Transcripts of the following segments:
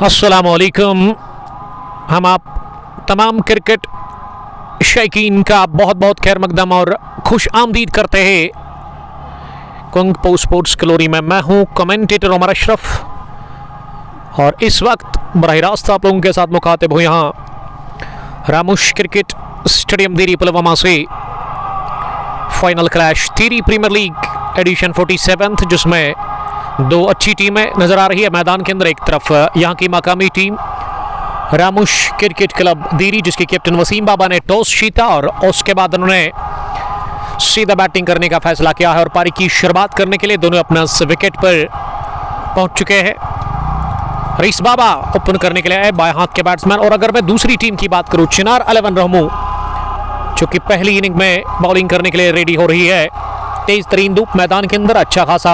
अस्सलामुअलैकुम। हम आप तमाम क्रिकेट शौकीन का बहुत बहुत खैर मकदम और खुश आमदीद करते हैं कुंग पो स्पोर्ट्स ग्लोरी में। मैं हूं कमेंटेटर उमर अशरफ और इस वक्त बराह रास्त आप लोगों के साथ मुखातिब हूँ यहाँ रामुश क्रिकेट स्टेडियम देरी पुलवामा से फाइनल क्लैश टीरी प्रीमियर लीग एडिशन 47, जिसमें दो अच्छी टीमें नज़र आ रही है मैदान के अंदर। एक तरफ यहाँ की मकामी टीम रामुश क्रिकेट क्लब दीरी, जिसके कैप्टन वसीम बाबा ने टॉस जीता और उसके बाद उन्होंने सीधा बैटिंग करने का फैसला किया है और पारी की शुरुआत करने के लिए दोनों अपना विकेट पर पहुंच चुके हैं। रईस बाबा ओपन करने के लिए आए, बाएं हाथ के बैट्समैन। और अगर मैं दूसरी टीम की बात करूं, चिनार 11 रहमू, जो कि पहली इनिंग में बॉलिंग करने के लिए रेडी हो रही है। तेज तरीन धूप मैदान के अंदर, अच्छा खासा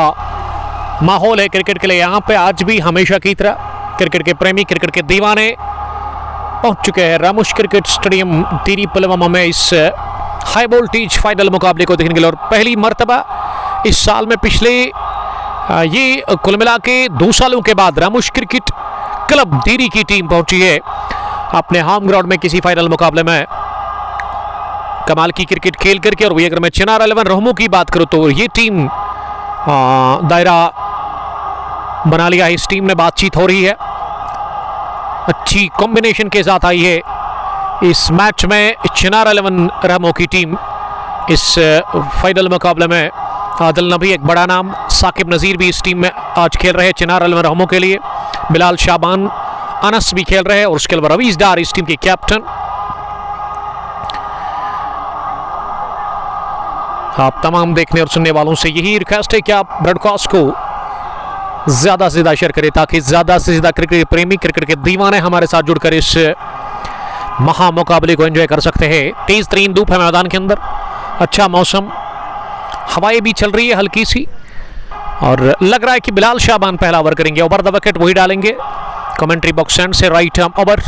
माहौल है क्रिकेट के लिए यहाँ पे। आज भी हमेशा की तरह क्रिकेट के प्रेमी, क्रिकेट के दीवाने पहुंच चुके हैं रामुश क्रिकेट स्टेडियम टीरी पुलवामा में इस हाई वोल्टेज फाइनल मुकाबले को देखने के लिए। और पहली मर्तबा इस साल में, पिछले ये कुल मिला के 2 सालों के बाद रामुश क्रिकेट क्लब दीरी की टीम पहुंची है अपने होम ग्राउंड में किसी फाइनल मुकाबले में कमाल की क्रिकेट खेल करके। और वही अगर मैं चिनार 11 रहमू की बात करूं तो ये टीम दायरा बना लिया है। इस टीम में बातचीत हो रही है, अच्छी कॉम्बिनेशन के साथ आई है इस मैच में चिनार 11 रहमू की टीम। इस फाइनल मुकाबले में आदिल नबी, एक बड़ा नाम, साकिब नज़ीर भी इस टीम में आज खेल रहे हैं चिनार 11 रहमू के लिए। बिलाल शाबान, अनस भी खेल रहे हैं और उसके अलावा रवीज डार इस टीम के कैप्टन। आप तमाम देखने और सुनने वालों से यही रिक्वेस्ट है कि आप ब्रॉडकास्ट को ज़्यादा से ज़्यादा शेयर करें ताकि ज़्यादा से ज़्यादा क्रिकेट प्रेमी, क्रिकेट के दीवाने हमारे साथ जुड़कर इस महा मुकाबले को एंजॉय कर सकते हैं। तेज़ तरीन धूप है मैदान के अंदर, अच्छा मौसम, हवाएं भी चल रही है हल्की सी, और लग रहा है कि बिलाल शाबान पहला ओवर करेंगे। ओवर द विकेट वही डालेंगे। कमेंट्री बॉक्स एंड से राइट आर्म ओवर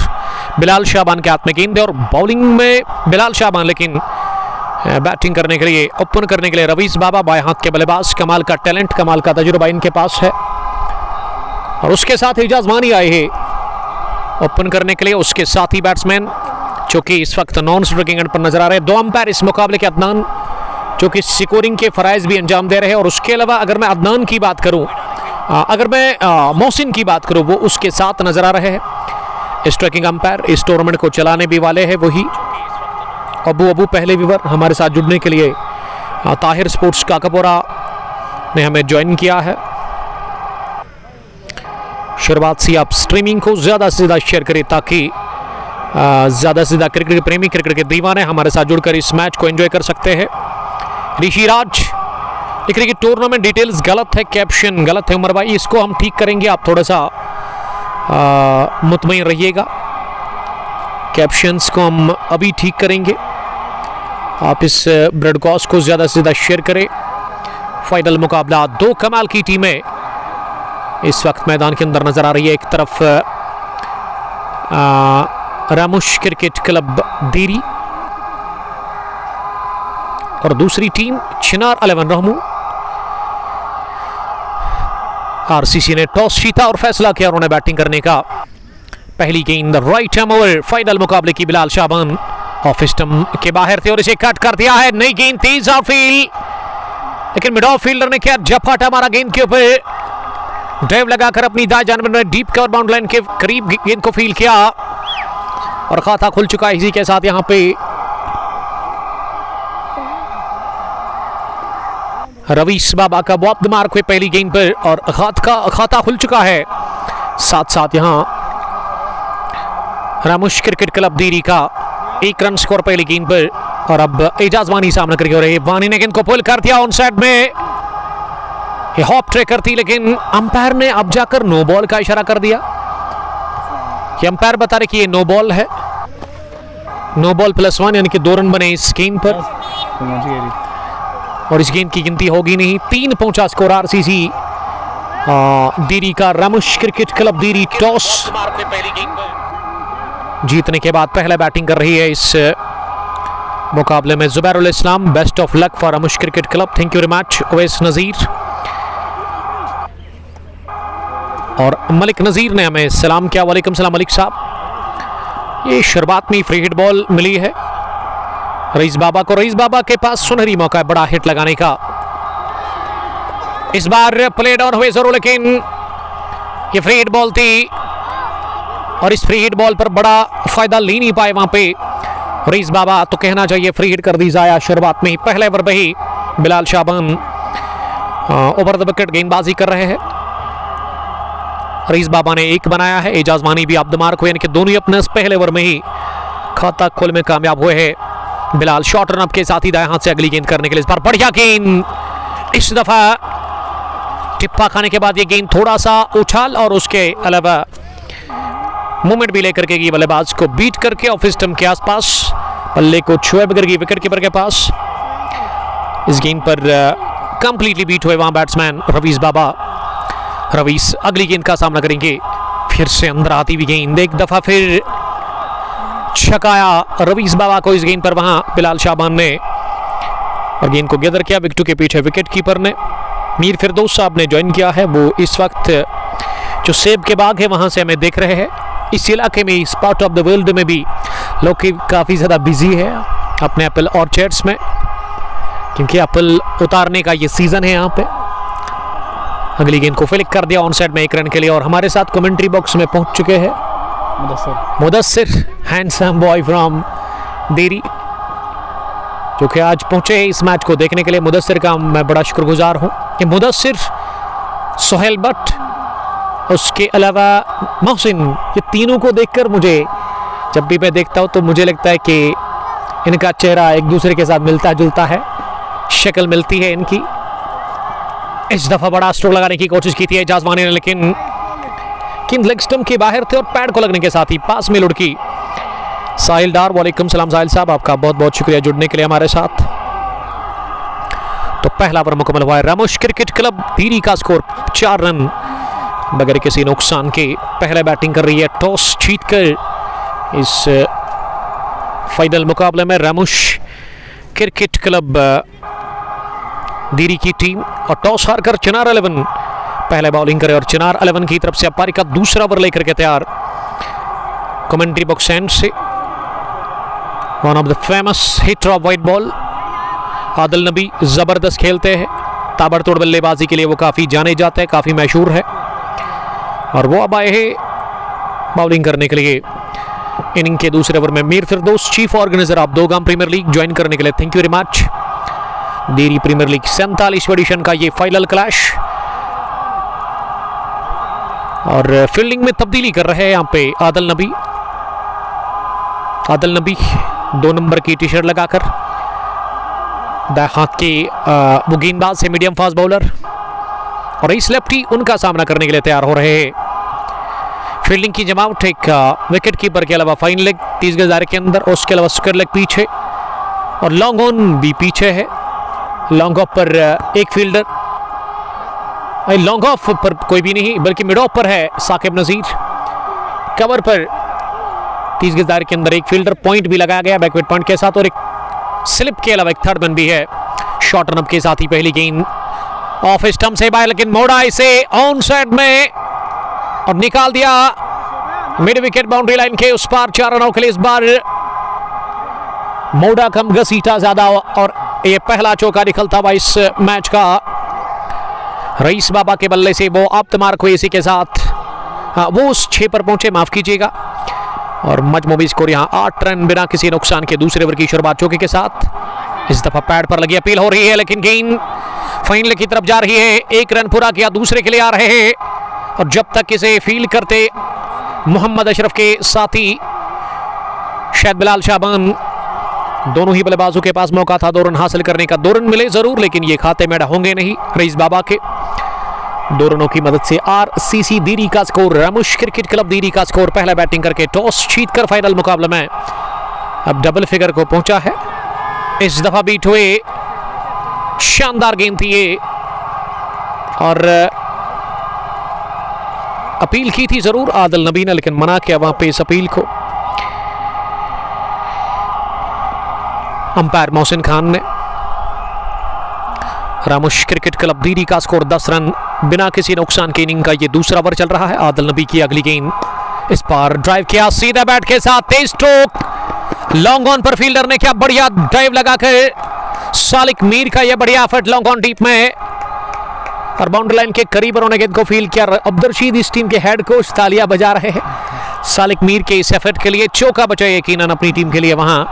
बिलाल शाबान के हाथ में गेंद है और बॉलिंग में बिलाल शाबान, लेकिन बैटिंग करने के लिए, ओपन करने के लिए रवीज बाबा, बाएं हाथ के बल्लेबाज। कमाल का टैलेंट, कमाल का तजुर्बा इनके पास है। और उसके साथ एजाज मानी आए हैं ओपन करने के लिए, उसके साथ ही बैट्समैन जो कि इस वक्त नॉन स्ट्राइकिंग एंड पर नजर आ रहे हैं। 2 अंपायर इस मुकाबले के, अदनान जो कि स्कोरिंग के फराइज भी अंजाम दे रहे हैं। और उसके अलावा अगर मैं अदनान की बात करूं, अगर मैं मोहसिन की बात करूं, वो उसके साथ नजर आ रहे हैं। स्ट्राइकिंग अंपायर इस टूर्नामेंट को चलाने भी वाले हैं वही अबू पहले व्यूवर हमारे साथ जुड़ने के लिए ताहिर स्पोर्ट्स काकापोरा ने हमें ज्वाइन किया है। शुरुआत से आप स्ट्रीमिंग को ज़्यादा से ज़्यादा शेयर करें ताकि ज़्यादा से ज़्यादा क्रिकेट प्रेमी, क्रिकेट के दीवाने हमारे साथ जुड़कर इस मैच को एंजॉय कर सकते हैं। ऋषि राज लिख रहे कि टूर्नामेंट डिटेल्स गलत है, कैप्शन गलत है उमर भाई, इसको हम ठीक करेंगे, आप थोड़ा सा मुतमईन रहिएगा। कैप्शंस को हम अभी ठीक करेंगे, आप इस ब्रॉडकास्ट को ज़्यादा से ज़्यादा शेयर करें। फाइनल मुकाबला, 2 कमाल की टीमें इस वक्त मैदान के अंदर नजर आ रही है। एक तरफ रामुश क्रिकेट क्लब दीरी और दूसरी टीम चिनार 11 रहमू। आरसीसी ने टॉस जीता और फैसला किया उन्होंने बैटिंग करने का। पहली गेंद राइट हैंड ओवर फाइनल मुकाबले की, बिलाल शाबान ऑफ स्टंप के बाहर थे और इसे कट कर दिया है। नई गेंद तेज आउटफील्ड, लेकिन मिड ऑफ फील्डर ने क्या झपाटा मारा गेंद के ऊपर, ड्राइव लगाकर अपनी दाएं जानब में डीप कवर बाउंड लाइन के करीब गेंद को फील किया और खाता खुल चुका है। इसी के साथ यहां पे रवीस बाबा का बहुत मार्क हुए पहली गेंद पर और खाता खुल चुका है। साथ साथ यहां रामुश क्रिकेट क्लब दीरी का 1 रन स्कोर पहली गेंद पर। और अब एजाज वानी सामने करके हो रहे हैं। वानी ने गेंद को पुल कर दिया ऑन साइड में, हॉप ट्रे करती, लेकिन अंपायर ने अब जाकर नो बॉल का इशारा कर दिया। ये अंपायर बता रहे कि ये नो बॉल है, नो बॉल +1, यानी कि 2 रन बने इस गेंद पर और इस गेंद की गिनती होगी नहीं। 3 पहुंचा स्कोर आरसीसी दीरी का। रामुश क्रिकेट क्लब दीरी टॉस जीतने के बाद पहले बैटिंग कर रही है इस मुकाबले में। Zubairul Islam, best of luck for Ramush cricket club, thank you very much. Owais Nazir और मलिक नज़ीर ने हमें सलाम किया। वालेकुम सलाम मलिक साहब। ये शुरुआत में फ्री हिट बॉल मिली है रईस बाबा को। रईस बाबा के पास सुनहरी मौका है बड़ा हिट लगाने का। इस बार प्ले डाउन हुए जरूर, लेकिन ये फ्री हिट बॉल थी और इस फ्री हिट बॉल पर बड़ा फायदा ले नहीं पाए वहां पे रईस बाबा। तो कहना चाहिए फ्री हिट कर दी जाया शुरुआत में ही। पहले ओवर में ही बिलाल शाबान ओवर द विकेट गेंदबाजी कर रहे हैं। रईस बाबा ने एक बनाया है, एजाज वानी भी ऑफ द मार्क हुए, यानी कि दोनों अपने पहले ओवर में ही खाता खोलने में कामयाब हुए हैं। बिलाल शॉर्ट रन अप के साथ ही दाएं हाथ से अगली गेंद करने के लिए इस बार बढ़िया गेंद। इस दफा टिप्पा खाने के बाद ये गेंद थोड़ा सा उछाल और उसके अलावा मूवमेंट भी लेकर के बल्लेबाज को बीट करके ऑफ स्टंप के आसपास बल्ले को छुए बगैर गई विकेट कीपर के पास। इस गेंद पर कंप्लीटली बीट हुए वहां बैट्समैन रवीस बाबा। रवीस अगली गेंद का सामना करेंगे। फिर से अंदर आती हुई गेंद, एक दफा फिर छकाया रवीस बाबा को इस गेंद पर वहां बिलाल शाबान ने, और गेंद को गैदर किया विकेट के पीछे विकेट कीपर ने। मीर फिरदौस साहब ने ज्वाइन किया है, वो इस वक्त जो सेब के बाग है वहां से हमें देख रहे हैं। इस इलाके में, इस पार्ट ऑफ द वर्ल्ड में भी लोग काफ़ी ज़्यादा बिजी है अपने एप्पल ऑर्चर्ड्स में, क्योंकि एप्पल उतारने का ये सीज़न है यहाँ पे। अगली गेंद को फ्लिक कर दिया ऑन साइड में 1 रन के लिए। और हमारे साथ कमेंट्री बॉक्स में पहुंच चुके हैं मुदस्सिर, हैंडसम बॉय फ्रॉम देरी, जो कि आज पहुंचे हैं इस मैच को देखने के लिए। मुदस्सिर का मैं बड़ा शुक्रगुजार हूं कि मुदस्सिर, सोहेल भट्ट, उसके अलावा मोहसिन, ये तीनों को देखकर मुझे जब भी मैं देखता हूं तो मुझे लगता है कि इनका चेहरा एक दूसरे के साथ मिलता जुलता है, शक्ल मिलती है इनकी। इस दफा बड़ा स्ट्रोक लगाने की कोशिश की थी एजाज वानी ने, लेकिन किंग लेग स्टंप के बाहर थे और पैड को लगने के साथ ही पास में लुढ़की। साहिल डार, वालेकुम सलाम साहिल साहब, आपका बहुत बहुत शुक्रिया जुड़ने के लिए हमारे साथ। तो पहला ओवर मुकम्मल हुआ है। रामोश क्रिकेट क्लब धीरी का स्कोर 4 रन बगैर किसी नुकसान के। पहले बैटिंग कर रही है टॉस जीतकर इस फाइनल मुकाबले में रामोश क्रिकेट क्लब धीरी की टीम, और टॉस हारकर चिनार 11 पहले बॉलिंग करे और चिनार 11 की तरफ से अंपायर का दूसरा ओवर लेकर के तैयार। कमेंट्री बॉक्स एंड से one of the famous hitter of white ball Adil Nabi जबरदस्त खेलते हैं, ताबड़तोड़ बल्लेबाजी के लिए वो काफ़ी जाने जाते हैं, काफ़ी मशहूर है। और वो अब आए हैं बॉलिंग करने के लिए इनिंग के दूसरे ओवर में। Mir Firdous, chief organiser of Dogam premier league, join करने के लिए thank you very much. Diri premier league 47वें एडिशन का ये फाइनल क्लैश, और फील्डिंग में तब्दीली कर रहे हैं यहाँ पे आदिल नबी। आदिल नबी 2 नंबर की टी शर्ट लगाकर, दाएं हाथ के वो गेंदबाज से मीडियम फास्ट बॉलर, और इस लेफ्टी उनका सामना करने के लिए तैयार हो रहे हैं। फील्डिंग की जमावट एक विकेट कीपर के अलावा फाइन लेग 30 गज दायरे के अंदर, और उसके अलावा स्क्वायर लेग पीछे, और लॉन्ग ऑन भी पीछे है। लॉन्ग ऑफ पर एक फील्डर, लॉन्ग ऑफ पर कोई भी नहीं बल्कि मिड ऑफ पर है साकिब नजीर। कवर पर 30 गज दायरे के अंदर एक फील्डर, पॉइंट भी लगाया गया बैकवर्ड पॉइंट के साथ, और एक स्लिप के अलावा एक थर्ड मैन भी है। शॉर्ट रन अप के साथ ही पहली गेंद ऑफ स्टंप से बाहर, लेकिन मोड़ा इसे ऑन साइड में और निकाल दिया मिड विकेट बाउंड्री लाइन के उस पार। 4 रनों के लिए इस बार मोड़ा कम घसीटा ज्यादा, और ये पहला चौका निकलता हुआ इस मैच का रईस बाबा के बल्ले से। वो आप मार्क हुए इसी के साथ, वो उस 6 पर पहुंचे, माफ कीजिएगा, और मजमूमी स्कोर यहाँ 8 रन बिना किसी नुकसान के। दूसरे ओवर की शुरुआत चौके के साथ। इस दफा पैड पर लगी अपील हो रही है, लेकिन गेंद फाइनल की तरफ जा रही है। 1 रन पूरा किया, दूसरे के लिए आ रहे हैं, और जब तक इसे फील करते मोहम्मद अशरफ के साथी शायद बिलाल शाबान, दोनों ही बल्लेबाजों के पास मौका था 2 रन हासिल करने का। 2 रन मिले जरूर, लेकिन ये खाते में होंगे नहीं रईस बाबा के। 2 रनों की मदद से आरसीसी धीरी का स्कोर, रामोश क्रिकेट क्लब धीरी का स्कोर, पहला बैटिंग करके टॉस जीतकर फाइनल मुकाबले में अब डबल फिगर को पहुंचा है। इस दफा बीट हुए, शानदार गेंद थी ये, और अपील की थी जरूर आदिल नबी ने, लेकिन मना किया वहां पे इस अपील को अंपायर मोहसिन खान ने। रामोश क्रिकेट क्लब धीरी का स्कोर 10 रन बिना किसी नुकसान के इनिंग का ये दूसरा ओवर चल रहा है। आदिल नबी की अगली गेंद, इस पर ड्राइव किया सीधा बैट के साथ, तेज स्ट्रोक, लॉन्ग ऑन पर फील्डर ने क्या बढ़िया ड्राइव लगाकर सालिक मीर का यह बढ़िया एफर्ट लॉन्ग ऑन डीप में और बाउंड्री लाइन के करीब उन्होंने गेंद को फील्ड किया। अब्दुल रशीद इस टीम के हेड कोच तालियां बजा रहे हैं सालिक मीर के इस एफर्ट के लिए। चौका बचा यकीनन अपनी टीम के लिए वहां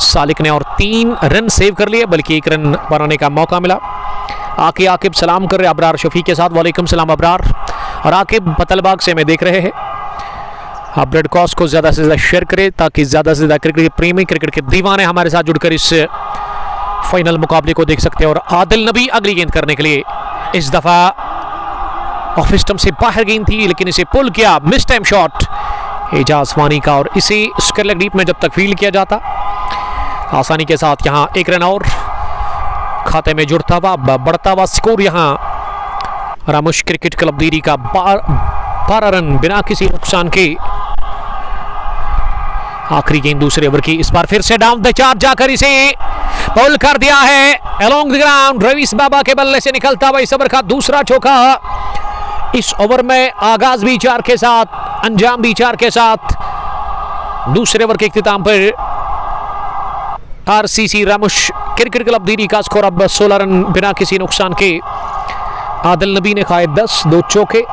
सालिक ने और 3 रन सेव कर लिए, बल्कि 1 रन बनाने का मौका मिला। आकिब सलाम कर रहे अबरार शफी के साथ, वालेकुम सलाम अबरार। और आकिब पतलबाग से हमें देख रहे हैं। आप ब्रॉडकास्ट को ज़्यादा से ज़्यादा शेयर करें ताकि ज़्यादा से ज़्यादा क्रिकेट प्रेमी, क्रिकेट के दीवाने हमारे साथ जुड़कर इस फाइनल मुकाबले को देख सकते हैं। और आदिल नबी अगली गेंद करने के लिए, इस दफ़ा ऑफ स्टंप से बाहर गेंद थी लेकिन इसे पुल किया, मिस टाइम शॉट एजाज वानी का, और इसे स्क्वायर लेग डीप में जब तक फील्ड किया जाता आसानी के साथ यहाँ 1 रन और खाते में जुड़ता हुआ, बढ़ता हुआ स्कोर यहाँ रामुश क्रिकेट क्लब दीरी का 12 रन बिना किसी नुकसान के। आखिरी गेंद दूसरे ओवर की, इस बार फिर से डाउन द चार्ज जाकर इसे बॉल कर दिया है अलोंग द ग्राउंड। रवीश बाबा के बल्ले से निकलता हुआ इस ओवर का दूसरा चौका। इस ओवर में आगाज भी 4 के साथ, अंजाम भी 4 के साथ। दूसरे ओवर के इख्तिताम पर आरसीसी रामुश क्रिकेट क्लब दीरी का स्कोर अब 16 रन बिना किसी नुकसान के। आदिल नबी ने खाए 10, 2 चौके।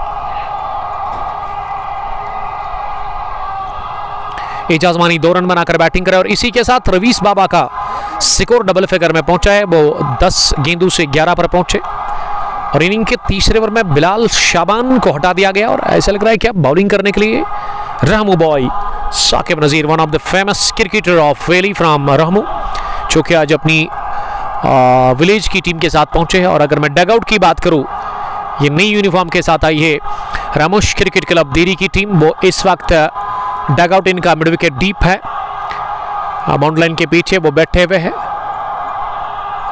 एजाज वानी 2 रन बनाकर बैटिंग करे और इसी के साथ रवीश बाबा का स्कोर डबल फिगर में पहुंचा है। वो 10 गेंदों से 11 पर पहुंचे और इनिंग के तीसरे ओवर में बिलाल शाबान को हटा दिया गया और ऐसा लग रहा है कि अब बॉलिंग करने के लिए Rahmu boy Saqib Nazir, one of the famous cricketer of valley from Rahmu, जो कि आज अपनी विलेज की टीम के साथ पहुंचे हैं। और अगर मैं डगआउट की बात करूं, ये नई यूनिफॉर्म के साथ आई है रामुश क्रिकेट क्लब दीरी की टीम। वो इस वक्त डगआउट इनका मिड विकेट डीप है, बाउंड्री लाइन के पीछे वो बैठे हुए हैं।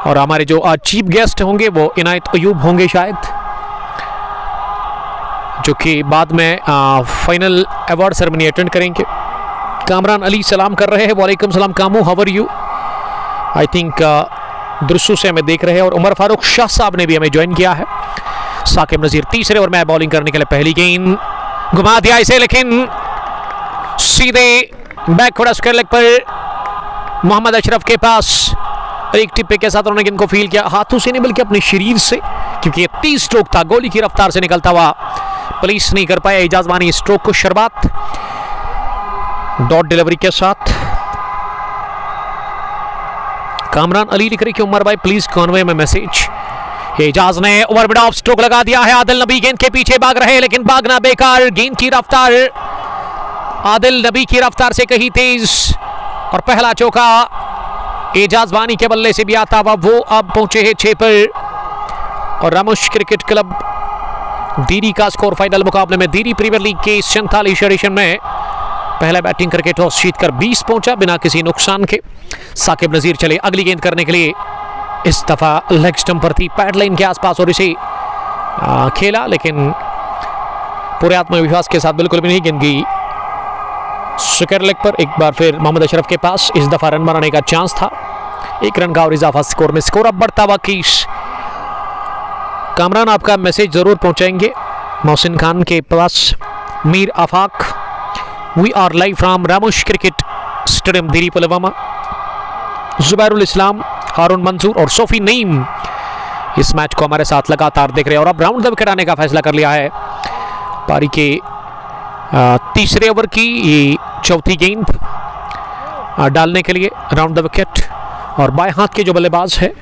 और हमारे जो आज चीफ गेस्ट होंगे वो इनायत अयूब होंगे शायद, जो कि बाद में फाइनल अवार्ड सेरेमनी अटेंड करेंगे। कामरान अली सलाम कर रहे हैं, वालेकुम सलाम Kamu, how are you. I think दृश्यों से हमें देख रहे हैं। और उमर फारूक शाह साहब ने भी हमें ज्वाइन किया है। साकिब नज़ीर तीसरे ओवर में बॉलिंग करने के लिए, पहली गेंद घुमा दिया इसे, लेकिन सीधे बैकवर्ड स्क्वायर लेग पर मोहम्मद अशरफ के पास एक टिप्पे के साथ उन्होंने गेंद को फील किया, हाथों से नहीं बल्कि अपने शरीर से, क्योंकि ये 30 स्ट्रोक था, गोली की रफ्तार से निकलता हुआ पुलिस नहीं कर पाया। एजाज वानी स्ट्रोक को शर्बात डॉट डिलीवरी के साथ। कामरान अली लिख रहे कि उमर भाई प्लीज कॉन्वे में मैसेज। एजाज ने ओवर मिड ऑफ स्ट्रोक लगा दिया है। आदिल नबी गेंद के पीछे भाग रहे हैं लेकिन भागना बेकार। गेंद की रफ्तार आदिल नबी की रफ्तार से कहीं तेज और पहला चौका एजाज वानी के बल्ले से भी आता हुआ वो अब पहुंचे हैं 6 पर। और रामुश क्रिकेट क्लब दीरी का स्कोर फाइनल मुकाबले में दीरी प्रीमियर लीग के 47 एडिशन में पहला बैटिंग करके टॉस जीतकर 20 पहुंचा बिना किसी नुकसान के। साकिब नज़ीर चले अगली गेंद करने के लिए, इस दफा लेग स्टंप पर थी, पैड लाइन के आसपास, और इसे खेला लेकिन पूरे आत्मविश्वास के साथ बिल्कुल भी नहीं। गेंद की स्क्वायर लेग पर एक बार फिर मोहम्मद अशरफ के पास इस दफा रन बनाने का चांस था। 1 रन का और इजाफा स्कोर में। स्कोर अब बढ़ता हुआ 21। कामरान आपका मैसेज जरूर पहुंचाएंगे मोहसिन खान के पास। Mir Afaq, we are live from Ramush cricket stadium Diri Pulwama. Zubairul Islam, Haroon Mansoor और सोफी नईम इस मैच को हमारे साथ लगातार देख रहे हैं। और अब राउंड द विकेट आने का फैसला कर लिया है पारी के तीसरे ओवर की ये चौथी गेंद डालने के लिए राउंड द विकेट। और बाएं हाथ के जो बल्लेबाज है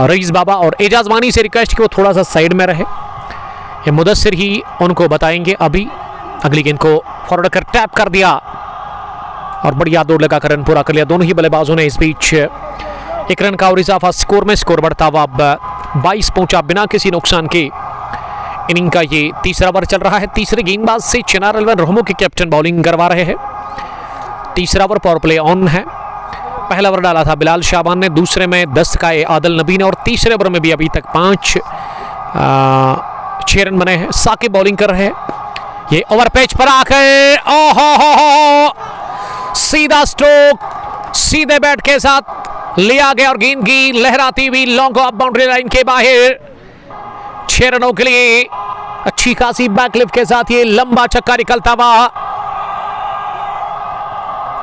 रईस बाबा और एजाज वानी से रिक्वेस्ट कि वो थोड़ा सा साइड में रहे, ये मुदस्सिर ही उनको बताएंगे। अभी अगली गेंद को फॉरवर्ड कर टैप कर दिया और बढ़िया दौड़ लगाकर रन पूरा कर लिया दोनों ही बल्लेबाजों ने। इस बीच 1 रन का और इजाफा स्कोर में। स्कोर बढ़ता हुआ अब 22 पहुंचा बिना किसी नुकसान के। इनिंग का ये तीसरा ओवर चल रहा है। तीसरे गेंदबाज से चिनार अलवन रहमू के कैप्टन बॉलिंग करवा रहे हैं। तीसरा ओवर पावर प्ले ऑन है। पहला ओवर डाला था बिलाल शाबान ने, दूसरे में 10 का आदिल नबी ने, और तीसरे ओवर में भी अभी तक 6 रन बने हैं। साकिब बॉलिंग कर रहे हैं। ये ओवर पेच पर आकर ओहो सीधा स्ट्रोक सीधे बैट के साथ लिया गया और गेंद की लहराती हुई लॉन्ग ऑफ बाउंड्री लाइन के बाहर 6 रनों के लिए अच्छी खासी बैकलिफ्ट के साथ ये लंबा छक्का निकलता हुआ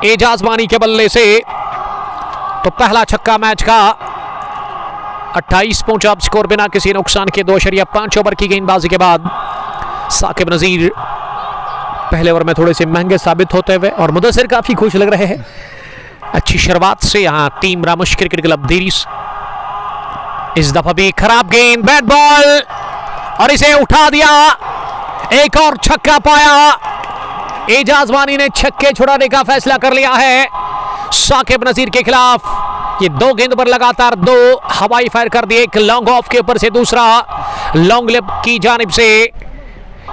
एजाज वानी के बल्ले से। तो पहला छक्का मैच का 28 पहुंचा अब स्कोर बिना किसी नुकसान के। 2.5 ओवर की गेंदबाजी के बाद साकिब नजीर पहले ओवर में थोड़े से महंगे साबित होते हुए और मुदस्सिर काफी खुश लग रहे हैं। अच्छी शुरुआत से यहां टीम रामोश क्रिकेट क्लब देरी। इस दफा भी खराब गेंद, बैट बॉल और इसे उठा दिया। एक और छक्का पाया। एजाज वानी ने छक्के छुड़ाने का फैसला कर लिया है साकिब नजीर के खिलाफ। ये 2 गेंद पर लगातार 2 हवाई फायर कर दिए, एक लॉन्ग ऑफ के ऊपर से, दूसरा लॉन्ग लेग की जानिब से।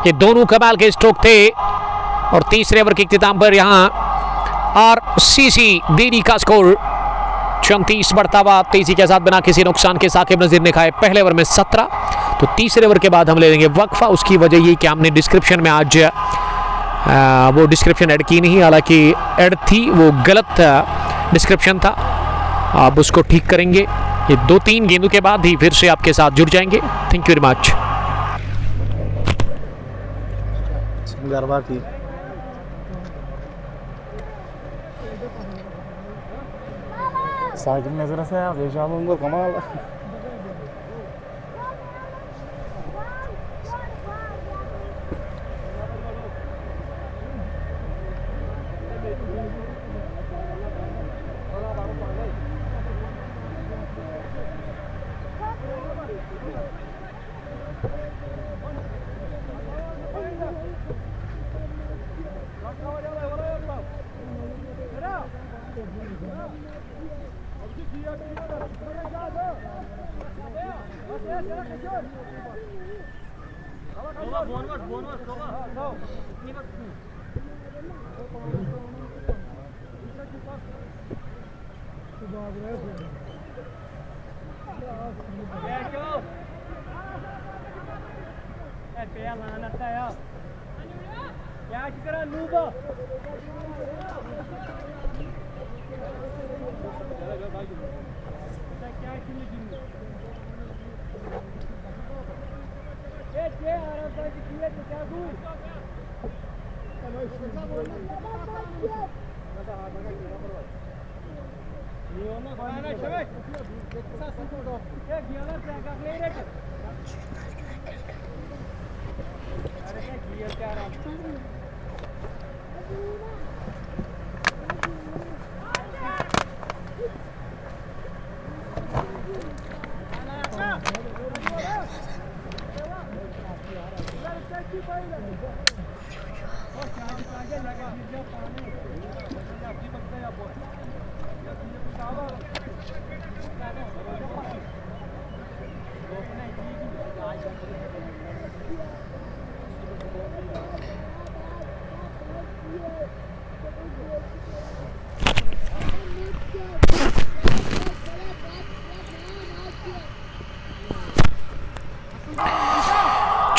ये दोनों कमाल के स्ट्रोक थे और तीसरे ओवर के इख्तिताम पर यहां आरसीसी देरी का स्कोर 34 बढ़ता हुआ तेजी के साथ बिना किसी नुकसान के। साकिब नजीर ने खाए पहले ओवर में 17। तो तीसरे ओवर के बाद हम ले लेंगे वक्फा। उसकी वजह ये कि हमने डिस्क्रिप्शन में आज वो डिस्क्रिप्शन ऐड की नहीं, हालांकि ऐड थी, वो गलत डिस्क्रिप्शन था। आप उसको ठीक करेंगे। ये 2-3 गेंदों के बाद ही फिर से आपके साथ जुड़ जाएंगे। Thank you very much. Sakin nezara saya, yaşamım bu kamal.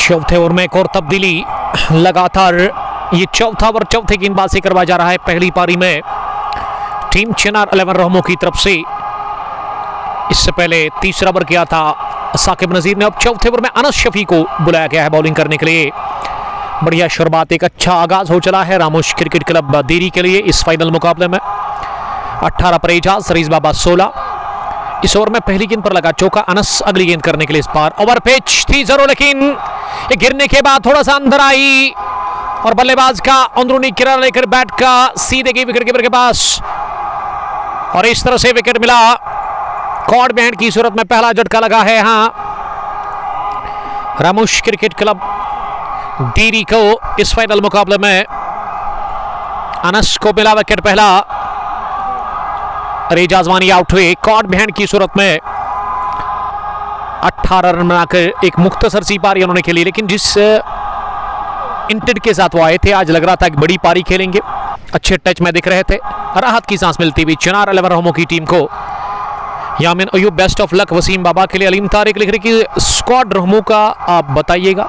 चौथे ओवर में एक और तब्दीली। लगातार ये चौथा ओवर चौथे गेंदबाजी करवाया जा रहा है। पहली पारी में टीम चिनार 11 रहमो की तरफ से, इससे पहले तीसरा ओवर किया था साकिब नजीर ने। अब चौथे ओवर में अनस शफी को बुलाया गया है बॉलिंग करने के लिए। बढ़िया शुरुआत, एक अच्छा आगाज हो चला है रामोश क्रिकेट क्लब देरी के लिए इस फाइनल मुकाबले में। 18 पर एजाज, रईस बाबा 16। इस ओवर में पहली गेंद पर लगा चौका अनस, अगली गेंद करने के लिए इस बार ओवर पिच थी जरूर, लेकिन ये गिरने के बाद थोड़ा सा अंदर आई और बल्लेबाज का अंदरूनी किनारा लेकर बैट का सीधे गई विकेट कीपर के पास और इस तरह से विकेट मिला। कॉर्ड बैंड की सूरत में पहला झटका लगा है यहां रामोश क्रिकेट क्लब देरी को इस फाइनल मुकाबले में। अनस को मिला विकेट पहला। एजाज वानी आउट हुए कॉर्ड बैंड की सूरत में। 18 रन बनाकर एक मुख्तसर सी पारी उन्होंने खेली, लेकिन जिस इंटेंट के साथ वो आए थे आज लग रहा था कि बड़ी पारी खेलेंगे। अच्छे टच में दिख रहे थे, राहत की सांस मिलती हुई चिनार 11 रहमो की टीम को। Yamin Ayub best of luck Waseem Baba के लिए। अलीम तारिक लिख रहे कि स्क्वाड रहमो का आप बताइएगा।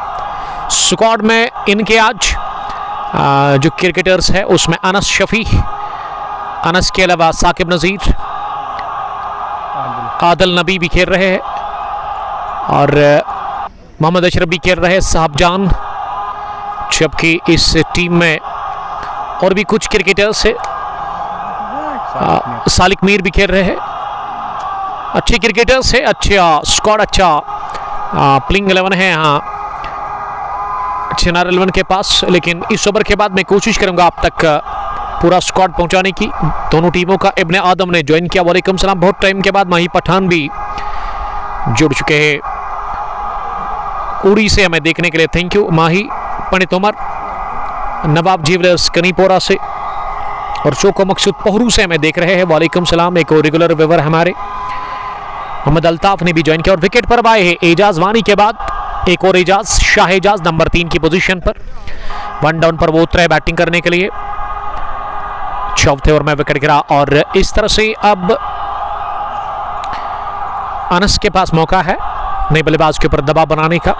स्क्वाड में इनके आज जो क्रिकेटर्स है उसमें अनस शफी, अनस के अलावा साकिब नजीर, आदिल नबी भी खेल रहे हैं और मोहम्मद अशरफ भी खेल रहे हैं साहबजान, जबकि इस टीम में और भी कुछ क्रिकेटर्स है। सालिक मीर भी खेल रहे हैं। अच्छे क्रिकेटर्स है, अच्छा स्क्वाड, अच्छा प्लेइंग 11 है यहाँ चिनार 11 के पास। लेकिन इस ओवर के बाद मैं कोशिश करूंगा आप तक पूरा स्क्वाड पहुंचाने की। दोनों टीमों का इब्ने आदम ने ज्वाइन किया। वालेकुम सलाम। बहुत टाइम के बाद माही पठान भी जुड़ चुके हैं उड़ी से हमें देखने के लिए। थैंक यू माही। पंडित उमर नवाब जीवलर्स कनीपोरा से और शोको मकसूद पोहरू से हमें देख रहे हैं। वालेकुम सलाम। एक और रेगुलर व्यूअर हमारे मोहम्मद अल्ताफ ने भी ज्वाइन किया। और विकेट पर आए हैं एजाज वानी के बाद एक और एजाज, शाह एजाज नंबर 3 की पोजीशन पर। 1 डाउन पर वो उतरे बैटिंग करने के लिए। चौथे ओवर में विकेट गिरा और इस तरह से अब अनस के पास मौका है नए बल्लेबाज के ऊपर दबाव बनाने का।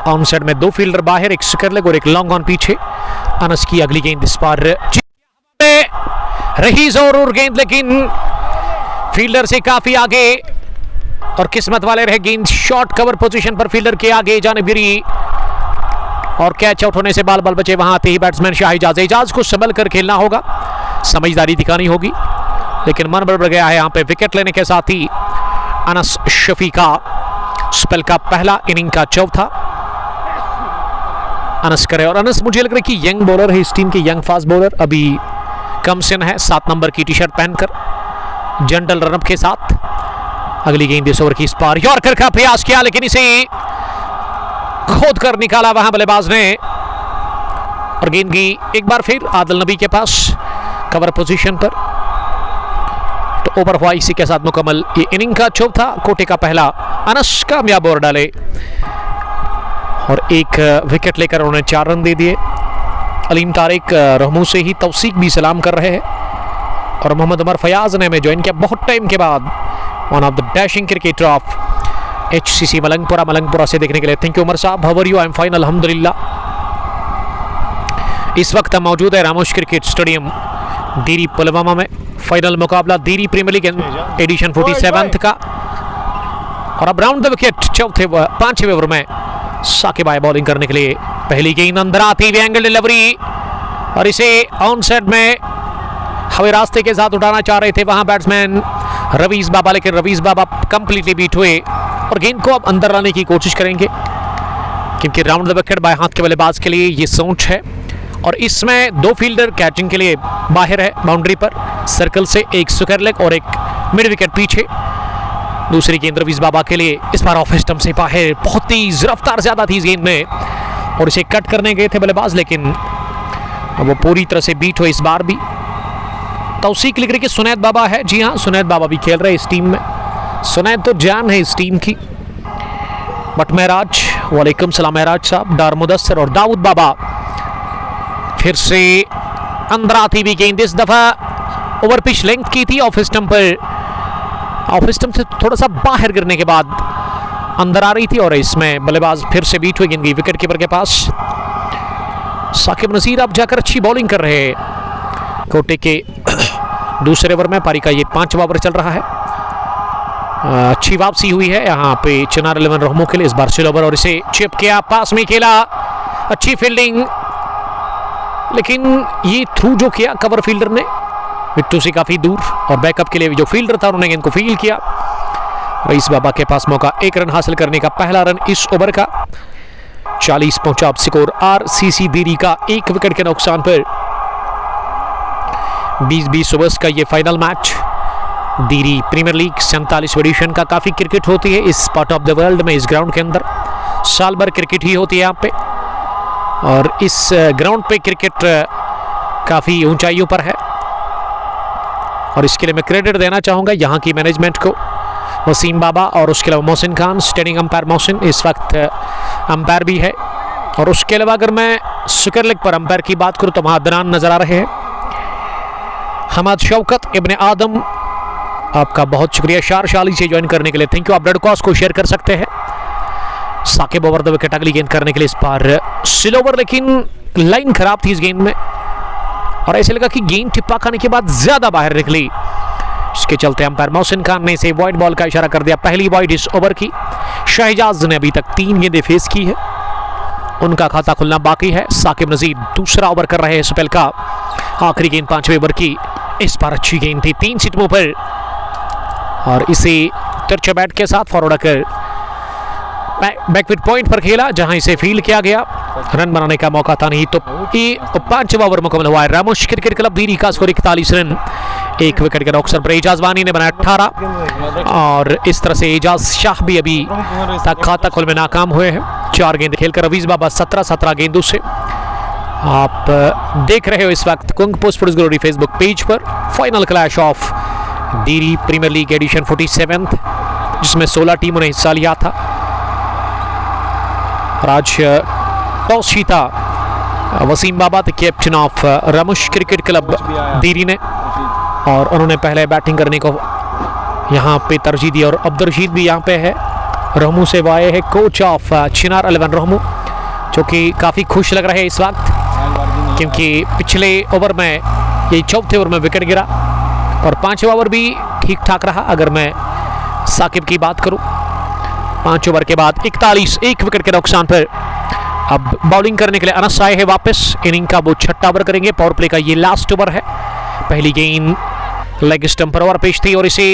ऑन साइड में 2 फील्डर बाहर, एक स्क्वायर लेग और एक लॉन्ग ऑन पीछे। अनस की अगली गेंद इस पर रही जोर गेंद, लेकिन फील्डर से काफी आगे और किस्मत वाले रहे। गेंद शॉर्ट कवर पोजीशन पर फील्डर के आगे जाने गिरी और कैच आउट होने से बाल बाल बचे। वहां आते ही बैट्समैन शाह एजाज को संभल कर खेलना होगा, समझदारी दिखानी होगी। लेकिन मन बढ़ गया है यहाँ पे। विकेट लेने के साथ ही अनस शफी का स्पेल का पहला इनिंग का चौथा अनस करे। और अनस मुझे लग रहा है कि यंग बॉलर है, इस टीम के यंग फास्ट बॉलर। अभी कम सिन है, 7 नंबर की टी शर्ट पहनकर जनरल रनअप के साथ। अगली गेंद इस ओवर की इस पार यॉर्कर का प्रयास किया, लेकिन इसे खोद कर निकाला वहां बल्लेबाज ने। और गेंद की एक बार फिर आदिल नबी के पास कवर पोजीशन पर। तो ओवर हुआ इसी के साथ मुकम्मल। ये इनिंग का चौथा, कोटे का पहला। अनस कामयाब ओवर डाले और एक विकेट लेकर उन्होंने 4 रन दे दिए। अलीम तारिक रहमू से ही तौसीक भी सलाम कर रहे हैं। और मोहम्मद उमर फयाज ने हमें ज्वाइन किया बहुत टाइम के बाद। One of the dashing cricketer of HCC Malangpura से देखने के लिए। थैंक यू उमर साहब। How are you? I am fine अल्हम्दुलिल्लाह। इस वक्त हम मौजूद है रामोश क्रिकेट स्टेडियम दीरी पुलवामा में। फाइनल मुकाबला दीरी प्रीमियर लीग एडिशन 47 का। और अब राउंड द विकेट चौथे 5वें ओवर में साकिब आए बॉलिंग करने के लिए। पहली गेंद अंदर आती हुई एंगल डिलीवरी और इसे ऑन साइड में हवे रास्ते के साथ उठाना चाह रहे थे वहां बैट्समैन रवीज बाबा, लेकिन रवीज बाबा कंप्लीटली बीट हुए और गेंद को अब अंदर लाने की कोशिश करेंगे, क्योंकि राउंड द विकेट बाएं हाथ के बल्लेबाज के लिए ये सोच है। और इसमें 2 फील्डर कैचिंग के लिए बाहर है बाउंड्री पर सर्कल से, एक स्क्वायर लेग और एक मिड विकेट पीछे। दूसरी गेंद रवीज बाबा के लिए इस बार ऑफ स्टंप से बाहर। बहुत तेज रफ्तार ज्यादा थी इस गेंद में और इसे कट करने गए थे बल्लेबाज, लेकिन वो पूरी तरह से बीट हुए इस बार भी। तौसीक लिख रहे कि सुनैद बाबा है। जी हाँ, सुनैद बाबा भी खेल रहे इस टीम में। सुनैद तो जान है इस टीम की। बट महराज, वालेकुम सलाम महराज साहब। डार मुदस्सर और दाऊद बाबा। फिर से अंदर आती भी गेंद, इस दफा ओवर पिच लेंथ की थी, ऑफ स्टंप पर, ऑफ स्टंप से थोड़ा सा बाहर गिरने के बाद अंदर आ रही थी और इसमें बल्लेबाज फिर से बीट हुई। गेंद गई विकेट कीपर के पास। साकिब नसीर अब जाकर अच्छी बॉलिंग कर रहे हैं कोटे के दूसरे ओवर में। पारी का ये 5वां ओवर चल रहा है। अच्छी वापसी हुई है यहाँ पे चिनार 11 रहमू के लिए। इस बार स्लो ओवर और इसे चिप किया, पास में खेला, अच्छी फील्डिंग, लेकिन ये थ्रू जो किया कवर फील्डर ने विट्टू से काफी दूर। और बैकअप के लिए जो फील्डर था उन्होंने गेंद को फील्ड किया। रईस बाबा के पास मौका 1 रन हासिल करने का, पहला रन इस ओवर का। 40 पहुंचा अब स्कोर RCC दीरी का 1 विकेट के नुकसान पर। 20-20 ओवर्स का ये final match Diri premier league 47 edition का। काफी क्रिकेट होती है इस पार्ट ऑफ द वर्ल्ड में। इस ग्राउंड के अंदर साल भर क्रिकेट ही होती है यहाँ पे। और इस ग्राउंड पे क्रिकेट काफी ऊंचाइयों पर है और इसके लिए मैं क्रेडिट देना चाहूंगा यहाँ की मैनेजमेंट को। वसीम बाबा और उसके अलावा मोहसिन खान, स्टैंडिंग अंपायर मोहसिन इस वक्त अंपायर भी है। और उसके अलावा अगर मैं स्क्वायर लेग पर अंपायर की बात करूँ तो वहाँ अदनान नजर आ रहे हैं। हमाद शौकत इब्ने आदम, आपका बहुत शुक्रिया शारशाली से ज्वाइन करने के लिए। Thank you. आप रेड क्रॉस को शेयर कर सकते हैं। साकिब ओवर द विकेट अगली गेंद करने के लिए। इस बार स्लो ओवर, लेकिन लाइन खराब थी इस गेंद में और ऐसे लगा कि गेंद टिप्पा खाने के बाद ज्यादा बाहर निकली। इसके चलते अंपायर मोहसिन खान ने इसे वाइड बॉल का इशारा कर दिया। पहली वाइड इस ओवर की। शहजाज ने अभी तक 3 गेंदें फेस की है, उनका खाता खुलना बाकी है। साकिब नजीर दूसरा ओवर कर रहे हैं स्पेल का। आखिरी गेंद 5वें ओवर की। इस बार अच्छी गेंद थी 3 सिटमों पर और इसे तिरछे बैट के साथ फॉरवर्ड कर बैकविट पॉइंट पर खेला, जहां इसे फील्ड किया गया। रन बनाने का मौका था नहीं, तो 5वां ओवर मुकम्मल हुआ है। रामोश क्रिकेट क्लब धीरी का स्कोर 41 रन। 1 विकेट के नुकसान पर एजाज वानी ने बनाया 18 और इस तरह से एजाज शाह भी अभी तक खाता खोल में नाकाम हुए हैं। 4 गेंद खेलकर रवीज बाबा 17 गेंदों से। आप देख रहे हो इस वक्त कुंग स्पोर्ट्स ग्लोरी फेसबुक पेज पर final clash of Dhiri premier league edition 47, जिसमें 16 टीमों ने हिस्सा लिया था। और आज टॉस जीता Waseem Baba the captain of Ramosh cricket club Dhiri ने, और उन्होंने पहले बैटिंग करने को यहाँ पे तरजीह दी। और अब्दुल रशीद भी यहाँ पे है, रहमू से वाए है कोच ऑफ चिनार 11 रहमू, जो कि काफ़ी खुश लग रहे हैं इस वक्त, क्योंकि पिछले ओवर में, ये 4थे ओवर में विकेट गिरा और 5वां ओवर भी ठीक ठाक रहा। अगर मैं साकिब की बात करूं, 5 ओवर के बाद 41, 1 विकेट के नुकसान पर अब बॉलिंग करने के लिए अनस आए हैं वापस। इनिंग का वो 6ठा ओवर करेंगे। पावर प्ले का ये लास्ट ओवर है। पहली गेंद लेग स्टंप पर ओवर पेश थी और इसे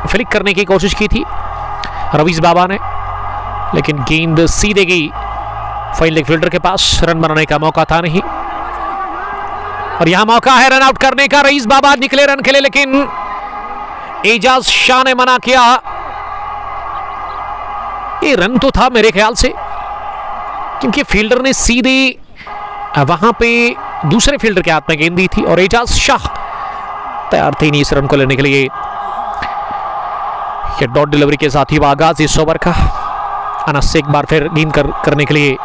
फ्लिक करने की कोशिश की थी रवीज बाबा ने, लेकिन गेंद सीधे गई फाइन लेग फील्डर के पास। रन बनाने का मौका था नहीं और यहां मौका है रन आउट करने का। रईस बाबा निकले रन के लिए, लेकिन एजाज शाह ने मना किया। ये रन तो था मेरे ख्याल से, क्योंकि फील्डर ने सीधे वहां पे दूसरे फील्डर के हाथ में गेंद दी थी और एजाज शाह तैयार थे नहीं इस रन को लेने के लिए। डॉट डिलीवरी के साथ ही आगाज इस ओवर का। अनस से एक बार फिर गेंद करने के लिए।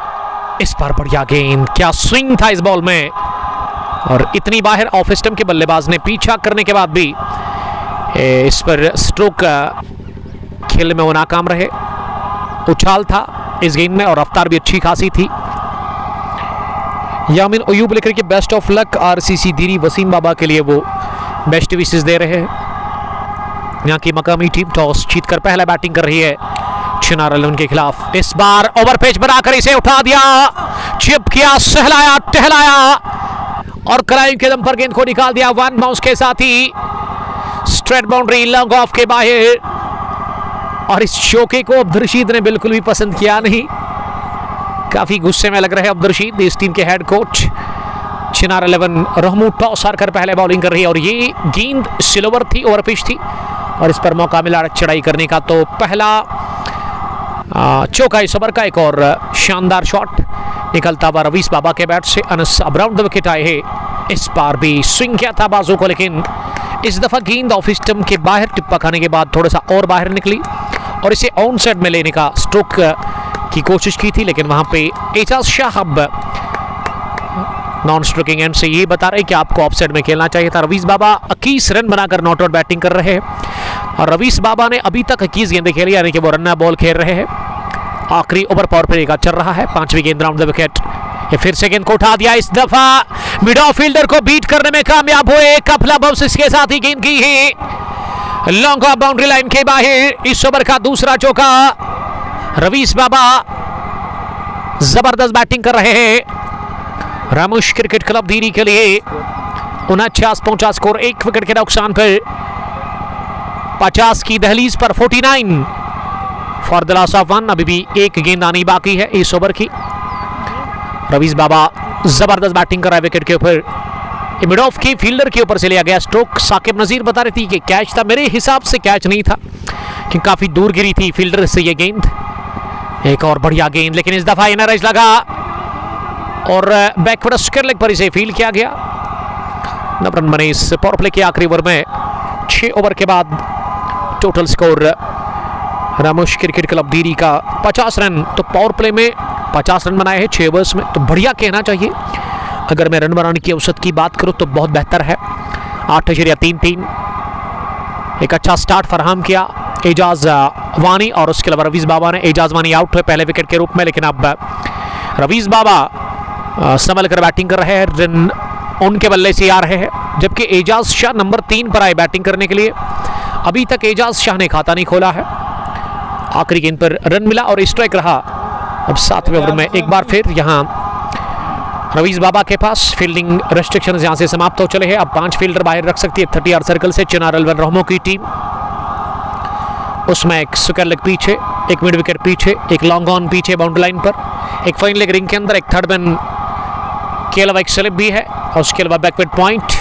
इस बार बढ़िया गेंद, क्या स्विंग था इस बॉल में, और इतनी बाहर ऑफ स्टंप के बल्लेबाज ने पीछा करने के बाद भी इस पर स्ट्रोक खेलने में वो नाकाम रहे। उछाल था इस गेंद में और रफ्तार भी अच्छी खासी थी। यामिन अयूब लेकर के बेस्ट ऑफ लक आरसीसी धीरी वसीम बाबा के लिए वो बेस्ट विशेस दे रहे हैं। यहाँ की मकामी टीम टॉस जीतकर पहला बैटिंग कर रही है चिनार 11 के खिलाफ। इस बार ओवर पेच बनाकर इसे उठा दिया, चिप किया, सहलाया, टहलाया और क्लाइंब के दम पर गेंद को निकाल दिया। 1 बाउंस के साथ ही स्ट्रेट बाउंड्री लॉन्ग ऑफ के बाहर। और इस चौके को अब्दुल रशीद ने बिल्कुल भी पसंद किया नहीं। काफी गुस्से में लग रहे हैं अब्दुल रशीद, इस टीम के हेड कोच। चिनार 11 रहमू टॉस हारकर पहले बॉलिंग कर रही है और ये गेंद स्लोवर थी, ओवर पिच थी और इस पर मौका मिला चढ़ाई करने का। तो पहला चौका इस ओवर का। एक और शानदार शॉट निकलता हुआ रवीस बाबा के बैट से। अनस अराउंड द विकेट आए हैं। इस बार भी स्विंग किया था बाजू को, लेकिन इस दफा गेंद ऑफ स्टंप के बाहर टिप्पा खाने के बाद थोड़ा सा और बाहर निकली और इसे ऑन साइड में लेने का स्ट्रोक की कोशिश की थी, लेकिन वहां पे एजाज शाह अब नॉन स्ट्रोकिंग एंड से ये बता रहे कि आपको ऑफ साइड में खेलना चाहिए था। रवीस बाबा 21 रन बनाकर नॉट आउट बैटिंग कर रहे हैं और रवीस बाबा ने अभी तक 21 गेंदें खेली, यानी कि वो रन बॉल खेल रहे हैं। आखिरी ओवर पावर प्ले का चल रहा है। 5वीं गेंद राउंड द विकेट। ये फिर से गेंद को उठा दिया, इस दफा मिड ऑफ फील्डर को बीट करने में कामयाब हुए। कपला बॉक्स इसके साथ ही गेंद की है लॉन्ग ऑफ बाउंड्री लाइन के बाहर। इस ओवर का दूसरा चौका। रवीस बाबा जबरदस्त बैटिंग कर रहे हैं रामोश क्रिकेट क्लब धीरी के लिए। 49 पहुंचा स्कोर 1 विकेट के नुकसान पर। 50 की दहलीज पर 49 फॉर द लॉस ऑफ 1। अभी भी एक गेंद आनी बाकी है इस ओवर की। रवीस बाबा जबरदस्त बैटिंग कर रहा है विकेट के ऊपर। मिड ऑफ की फील्डर के ऊपर से लिया गया स्ट्रोक। साकिब नजीर बता रही थी कि कैच था, मेरे हिसाब से कैच नहीं था कि काफी दूर गिरी थी फील्डर से ये गेंद। एक और बढ़िया गेंद, लेकिन इस दफा इनर एज लगा और बैकवर्ड स्क्वायर लेग पर इसे फील्ड किया गया। 9 रन बने इस पावर प्ले के आखिरी ओवर में। 6 ओवर के बाद टोटल स्कोर रामोश क्रिकेट क्लब धीरी का 50 रन। तो पावर प्ले में 50 रन बनाए हैं 6 ओवर्स में, तो बढ़िया कहना चाहिए। अगर मैं रन बनाने की औसत की बात करूं तो बहुत बेहतर है। 8.33। एक अच्छा स्टार्ट फराहम किया एजाज वानी और उसके अलावा रवीस बाबा ने। एजाज वानी आउट हुए पहले विकेट के रूप में, लेकिन अब रवीस बाबा संभल कर बैटिंग कर रहे हैं। रन उनके बल्ले से आ रहे हैं, जबकि एजाज शाह नंबर 3 पर आए बैटिंग करने के लिए। अभी तक एजाज शाह ने खाता नहीं खोला है। आखिरी गेंद पर रन मिला और स्ट्राइक रहा। अब 7वें ओवर में एक बार फिर यहां रवीज बाबा के पास फील्डिंग रेस्ट्रिक्शंस यहां से समाप्त हो चले हैं। अब 5 फील्डर बाहर रख सकती है 30 यार्ड सर्कल से चिनार अलवन रोहमो की टीम। उसमें एक स्क्वायर लेग पीछे, एक मिड विकेट पीछे, एक लॉन्ग ऑन पीछे बाउंड्री लाइन पर, एक फाइन लेग रिंग के अंदर, एक थर्ड मैन के अलावा एक स्लिप भी है और उसके अलावा बैकवर्ड पॉइंट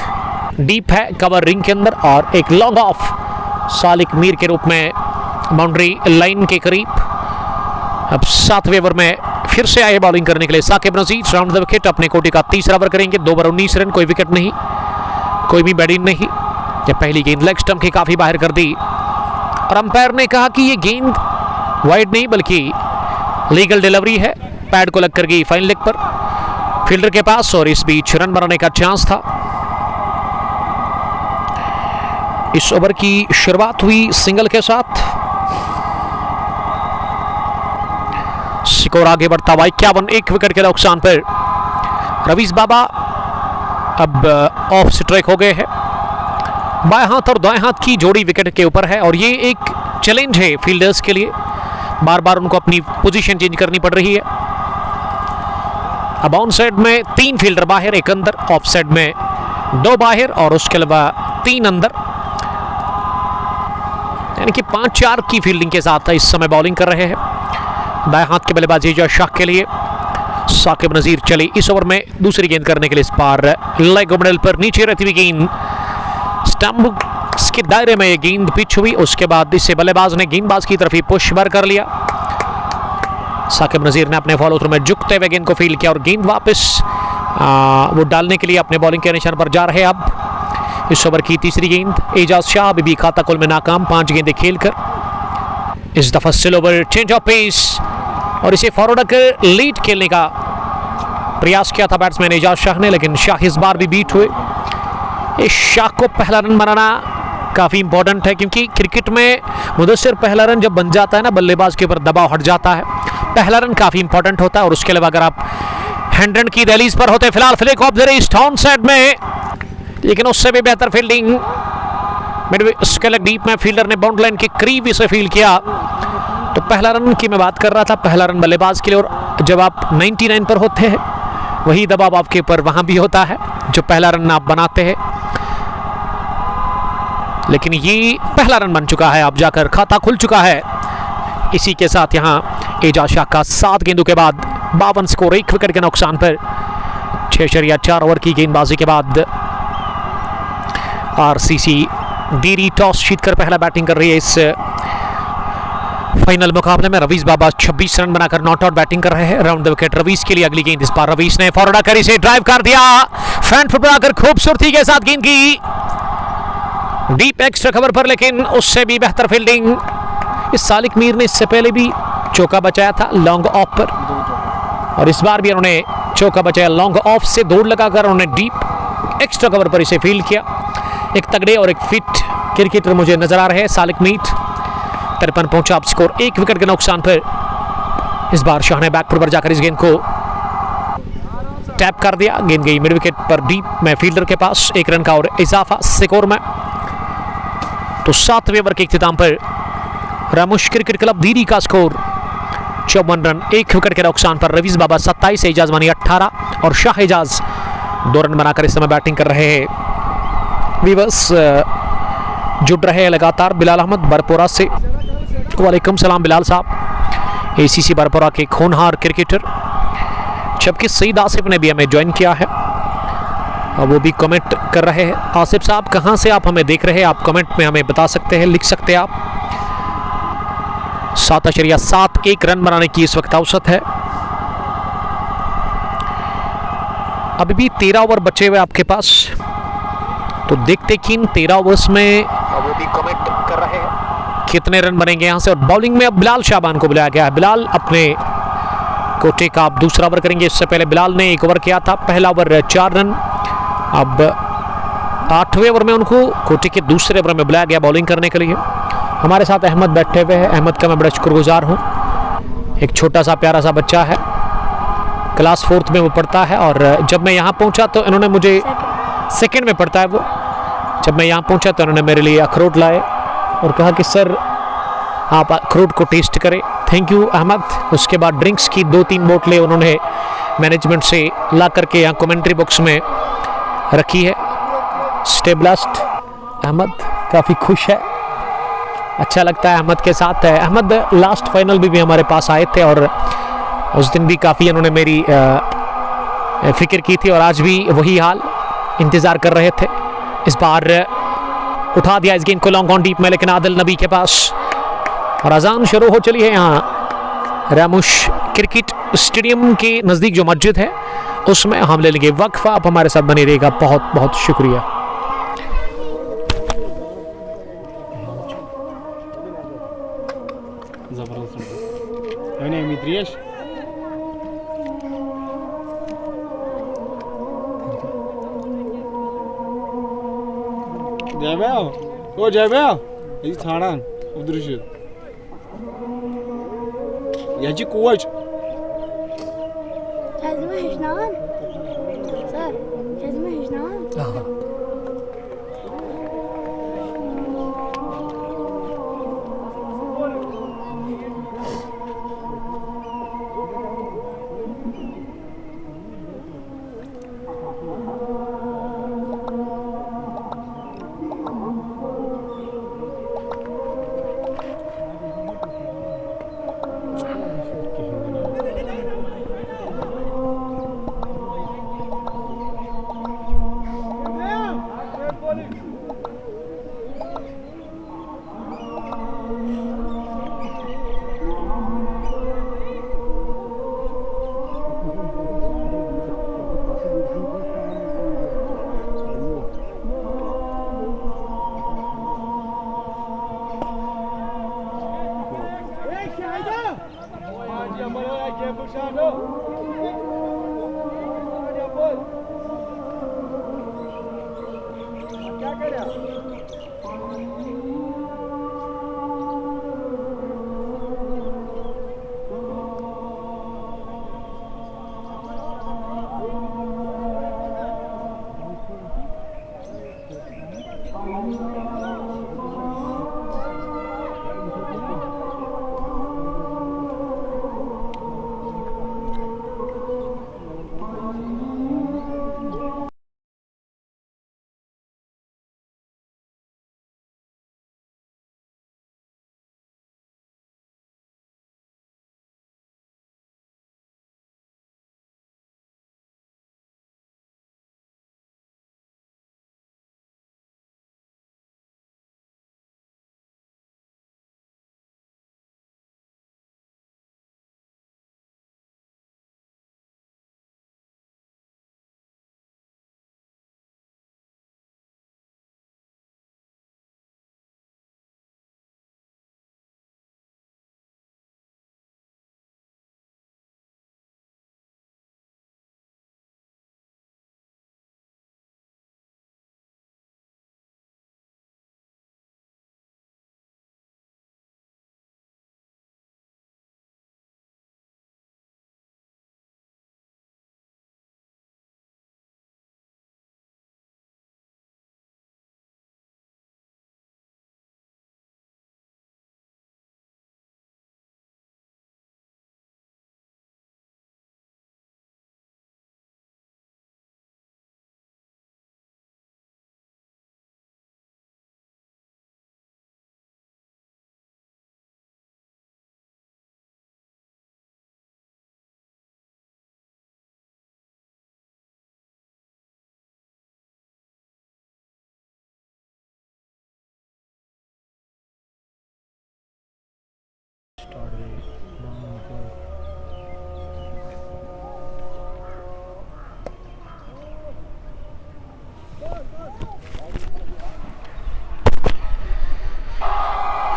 डीप है कवर रिंग के अंदर और एक लॉन्ग ऑफ सालिक मीर के रूप में बाउंड्री लाइन के करीब। अब 7वें ओवर में फिर से आए बॉलिंग करने के लिए साकिब नजीर। राउंड द विकेट अपने कोटी का तीसरा ओवर करेंगे। 2 ओवर 19 रन, कोई विकेट नहीं, कोई भी बैटिंग नहीं। ये पहली गेंद लेग स्टंप की काफी बाहर कर दी और अंपायर ने कहा कि ये गेंद वाइड नहीं बल्कि लीगल डिलीवरी है। पैड को लग कर गई फाइन लेग पर फील्डर के पास और इस बीच रन बनाने का चांस था। इस ओवर की शुरुआत हुई सिंगल के साथ। स्कोर आगे बढ़ता हुआ 51, 1 विकेट के नुकसान पर रवीज बाबा अब ऑफ स्ट्राइक हो गए हैं। बाएं हाथ और दाएं हाथ की जोड़ी विकेट के ऊपर है और ये एक चैलेंज है फील्डर्स के लिए। बार बार उनको अपनी पोजीशन चेंज करनी पड़ रही है। अब ऑन साइड में 3 फील्डर बाहर, एक अंदर, ऑफ साइड में 2 बाहर और उसके अलावा 3 अंदर, यानी कि 5-4 की फील्डिंग के साथ इस समय बॉलिंग कर रहे हैं। दाएं हाथ के बल्लेबाज एजाज शाह के लिए साकिब नजीर चले इस ओवर में दूसरी गेंद करने के लिए। इस पार लेग मिडल पर नीचे रहती हुई गेंद स्टंप के दायरे में ये गेंद पिच हुई। उसके बाद इससे बल्लेबाज ने गेंदबाज की तरफ ही पुश बार कर लिया। साकिब नजीर ने अपने फॉलो थ्रू में झुकते हुए गेंद को फील्ड किया और गेंद वापस वो डालने के लिए अपने बॉलिंग के निशान पर जा रहे हैं। अब इस ओवर की तीसरी गेंद एजाज शाह अभी भी खाता कुल में नाकाम 5 गेंदें खेलकर। इस दफा still over, change of pace और इसे फॉरवर्ड कर लीड खेलने का प्रयास किया था बैट्समैन एजाज शाह ने, लेकिन शाह इस बार भी बीट हुए। इस शाह को पहला रन बनाना काफ़ी इंपॉर्टेंट है क्योंकि क्रिकेट में मुदस्सिर पहला रन जब बन जाता है ना, बल्लेबाज के ऊपर दबाव हट जाता है। पहला रन काफ़ी इंपॉर्टेंट होता है और उसके अलावा अगर आप हैंड रन की दहलीज पर होते, फिलहाल flick of the wrist on side में, लेकिन उससे भी बेहतर फील्डिंग मिड विकेट डीप में फील्डर ने बाउंड्री लाइन के करीब इसे फील्ड किया। तो पहला रन की मैं बात कर रहा था, पहला रन बल्लेबाज के लिए, और जब आप 99 पर होते हैं वही दबाव आपके ऊपर वहां भी होता है जो पहला रन आप बनाते हैं। लेकिन ये पहला रन बन चुका है, अब जाकर खाता खुल चुका है। इसी के साथ यहां एजाज शाह का 7 गेंदों के बाद 52 स्कोर, 1 विकेट के नुकसान पर 6.4 ओवर की गेंदबाजी के बाद आरसीसी डीरी टॉस जीतकर पहला बैटिंग कर रही है। इस फाइनल मुकाबले में रवीज बाबा 26 रन बनाकर नॉट आउट बैटिंग कर रहे हैं। राउंड द विकेट रवीज के लिए अगली गेंद। इस बार रवीज ने फॉरवर्ड कर इसे ड्राइव कर दिया, फ्रंट फुट पर आकर खूबसूरती के साथ गेंद की डीप एक्स्ट्रा कवर पर, लेकिन उससे भी बेहतर फील्डिंग। इस सालिक मीर ने इससे पहले भी चौका बचाया था लॉन्ग ऑफ पर और इस बार भी उन्होंने चौका बचाया लॉन्ग ऑफ से, दौड़ लगाकर उन्होंने डीप एक्स्ट्रा कवर पर इसे फील्ड किया। एक तगड़े और एक फिट क्रिकेटर मुझे नजर आ रहे हैं सालिक मीर। 53 पहुंचा अब स्कोर, 1 विकेट के नुकसान पर। इस बार शाह ने बैक फुट पर जाकर इस गेंद को टैप कर दिया। गेंद गई मिड विकेट पर डीप में फील्डर के पास। 1 रन का और इजाफा स्कोर में। तो 7वें ओवर के इख्तिताम पर रामुश क्रिकेट क्लब धीरी का स्कोर 54 रन, 1 विकेट के नुकसान पर। रवीज बाबा 27, एजाज वानी 18 और शाह एजाज 2 रन बनाकर इस समय बैटिंग कर रहे हैं। वीवर्स जुड़ रहे हैं लगातार बिलाल अहमद बरपोरा से। वालेकुम सलाम बिलाल साहब, एसीसी बरपोरा के खूनहार क्रिकेटर। जबकि सईद आसिफ ने भी हमें ज्वाइन किया है, वो भी कमेंट कर रहे हैं। आसिफ साहब कहां से आप हमें देख रहे हैं, आप कमेंट में हमें बता सकते हैं, लिख सकते हैं आप। 7.71 रन बनाने की इस वक्त औसत है। अभी भी 13 ओवर बचे हुए आपके पास, तो देखते कि इन 13 ओवर्स में वो भी कमेंट कर रहे हैं कितने रन बनेंगे यहां से। और बॉलिंग में अब बिलाल शाबान को बुलाया गया है। बिलाल अपने कोटे का आप दूसरा ओवर करेंगे। इससे पहले बिलाल ने 1 ओवर किया था, पहला ओवर 4 रन। अब 8वें ओवर में उनको कोटे के दूसरे ओवर में बुलाया गया बॉलिंग करने के लिए। हमारे साथ अहमद बैठे हुए हैं, अहमद का मैं बड़ा शुक्रगुजार हूँ। एक छोटा सा प्यारा सा बच्चा है, क्लास 4th में वो पढ़ता है और जब मैं यहाँ पहुँचा तो इन्होंने मुझे 2nd में पढ़ता है वो। जब मैं यहाँ पहुँचा तो इन्होंने मेरे लिए अखरोट लाए और कहा कि सर आप अखरोट को टेस्ट करें। Thank you Ahmad. उसके बाद ड्रिंक्स की 2-3 बोतलें उन्होंने मैनेजमेंट से ला करके यहाँ कमेंट्री बॉक्स में रखी है। Stay blessed. अहमद काफ़ी खुश है, अच्छा लगता है अहमद के साथ। अहमद लास्ट फाइनल भी हमारे पास आए थे और उस दिन भी काफ़ी उन्होंने मेरी फिक्र की थी और आज भी वही हाल, इंतज़ार कर रहे थे। इस बार उठा दिया इस गेंद को लॉन्ग ऑन डीप में, लेकिन आदिल नबी के पास और अजान शुरू हो चली है। यहाँ रामुश क्रिकेट स्टेडियम के नज़दीक जो मस्जिद है उसमें हम ले लेंगे वक्फा। आप हमारे साथ बने रहिएगा, बहुत बहुत शुक्रिया। जबरदस्त है नहीं मित्रियश जय ही ठाणान उदृश्य याची कोच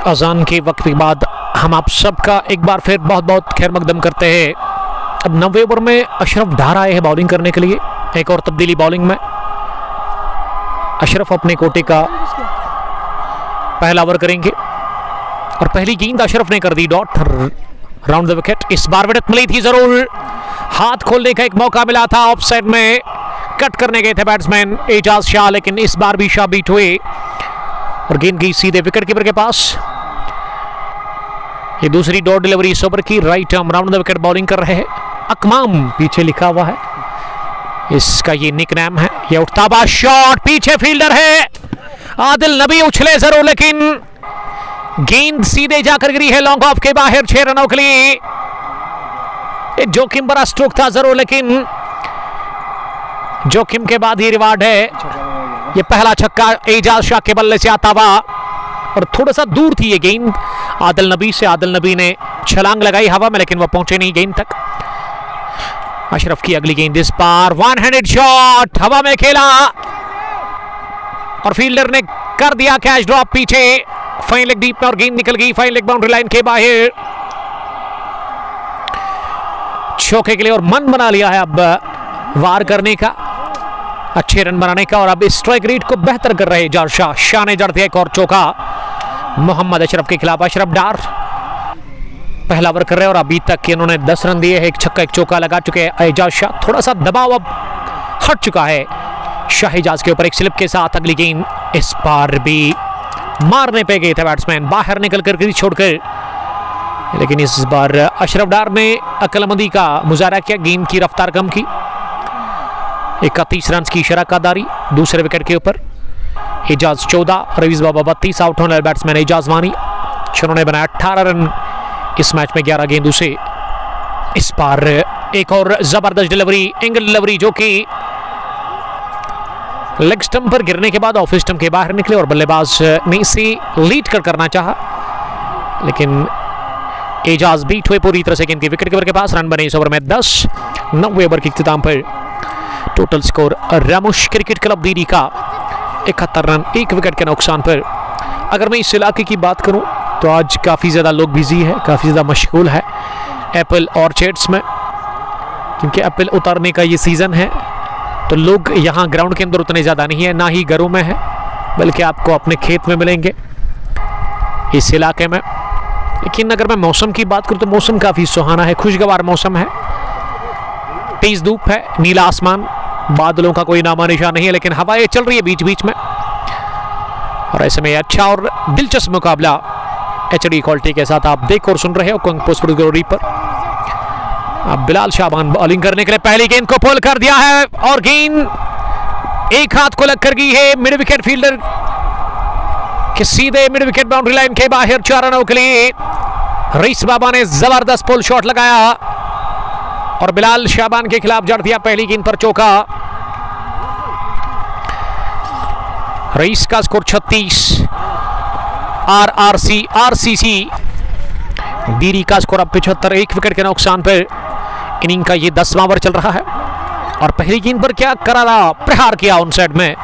अजान के वक्त के बाद हम आप सबका एक बार फिर बहुत बहुत खैर मकदम करते हैं। अब 90 ओवर में अशरफ ढार आए हैं बॉलिंग करने के लिए। एक और तब्दीली बॉलिंग में, अशरफ अपने कोटे का पहला ओवर करेंगे और पहली गेंद अशरफ ने कर दी डॉट राउंड द विकेट। इस बार विकेट मिली थी जरूर, हाथ खोलने का एक मौका मिला था, ऑफ साइड में कट करने गए थे बैट्समैन एजाज शाह, लेकिन इस बार भी शाह बीट हुए और गेंद गई सीधे विकेट कीपर के पास। ये दूसरी डॉट डिलीवरी इस ओवर की। Right arm round the wicket bowling कर रहे हैं अकमाम, पीछे लिखा हुआ है, इसका ये निकनेम है। ये उठता हुआ शॉट, पीछे फील्डर है आदिल नबी, उछले जरूर लेकिन गेंद सीधे जाकर गिरी है लॉन्ग ऑफ के बाहर 6 रनों के लिए। जोखिम भरा स्ट्रोक था जरूर, लेकिन जोखिम के बाद ही रिवार्ड है। ये पहला छक्का एजाज शाह के बल्ले से आता हुआ और थोड़ा सा दूर थी ये गेंद आदिल नबी से। आदिल नबी ने छलांग लगाई हवा में, लेकिन वह पहुंचे नहीं गेंद तक। अशरफ की अगली गेंद इस पार, वन हैंडेड शॉट हवा में खेला और फील्डर ने कर दिया कैच ड्रॉप पीछे फाइन लेग डीप में और गेंद निकल गई फाइन लेग बाउंड्री लाइन के बाहर। चौके के लिए और मन बना लिया है अब वार करने का, अच्छे रन बनाने का, और अब स्ट्राइक रेट को बेहतर कर रहे एजाज शाह। शाह ने जड़ दिया एक और चौका मोहम्मद अशरफ के खिलाफ। अशरफ डार पहला ओवर कर रहे हैं और अभी तक इन्होंने 10 रन दिए हैं, एक छक्का एक चौका लगा चुके हैं एजाज शाह। थोड़ा सा दबाव अब हट चुका है शाहजाज के ऊपर। एक स्लिप के साथ अगली गेंद इस पार भी मारने पे गए थे बैट्समैन, बाहर निकल कर क्रीज छोड़कर, लेकिन इस बार अशरफ डार ने अक्लमंदी का मुजाहरा किया, गेंद की रफ्तार कम की। 31 रन की शराकतदारी दूसरे विकेट के ऊपर। एजाज 14, रवीज बाबा 32, आउट होने वाले बैट्समैन एजाज वानी, जिन्होंने बनाया 18 रन इस मैच में 11 गेंदों से। इस पार एक और जबरदस्त डिलीवरी, एंगल डिलीवरी, जो कि लेग स्टंप पर गिरने के बाद ऑफ स्टंप के बाहर निकले और बल्लेबाज ने इसे लीड कर करना चाहा, लेकिन एजाज बीट हुए पूरी तरह से गेंद के विकेट कीपर के पास। रन बने इस ओवर में 10। 9वें ओवर के इख्तिताम पर टोटल स्कोर रामुश क्रिकेट क्लब दीरी का 71 रन 1 विकेट के नुकसान पर। अगर मैं इस इलाके की बात करूं तो आज काफ़ी ज़्यादा लोग बिजी है, काफ़ी ज़्यादा मशगूल है एप्पल ऑर्चर्ड्स में, क्योंकि एप्पल उतारने का ये सीज़न है। तो लोग यहाँ ग्राउंड के अंदर उतने ज़्यादा नहीं है, ना ही घरों में है, बल्कि आपको अपने खेत में मिलेंगे इस इलाके में। लेकिन अगर मैं मौसम की बात करूं तो मौसम काफ़ी सुहाना है, खुशगवार मौसम है, तेज धूप है, नीला आसमान, बादलों का कोई नामा निशान नहीं है, लेकिन हवाएं चल रही है बीच बीच में। और ऐसे में अच्छा और दिलचस्प मुकाबला HD क्वालिटी के साथ आप देख और सुन रहे हो कुंग पोस्ट ग्लोरी पर। अब बिलाल शाबान बॉलिंग करने के लिए पहली गेंद को पुल कर दिया है और गेंद एक हाथ को लग कर गई है मिड विकेट फील्डर के सीधे मिड विकेट बाउंड्री लाइन के बाहर 4 रनों के लिए। रईस बाबा ने जबरदस्त पुल शॉट लगाया और बिलाल शाबान के खिलाफ जड़ दिया पहली गेंद पर चौका। रईस का स्कोर 36, RCC दीरी का स्कोर अब 75, 1 विकेट के नुकसान पर। इनिंग का ये 10वां ओवर चल रहा है और पहली गेंद पर क्या करारा प्रहार किया ऑन साइड में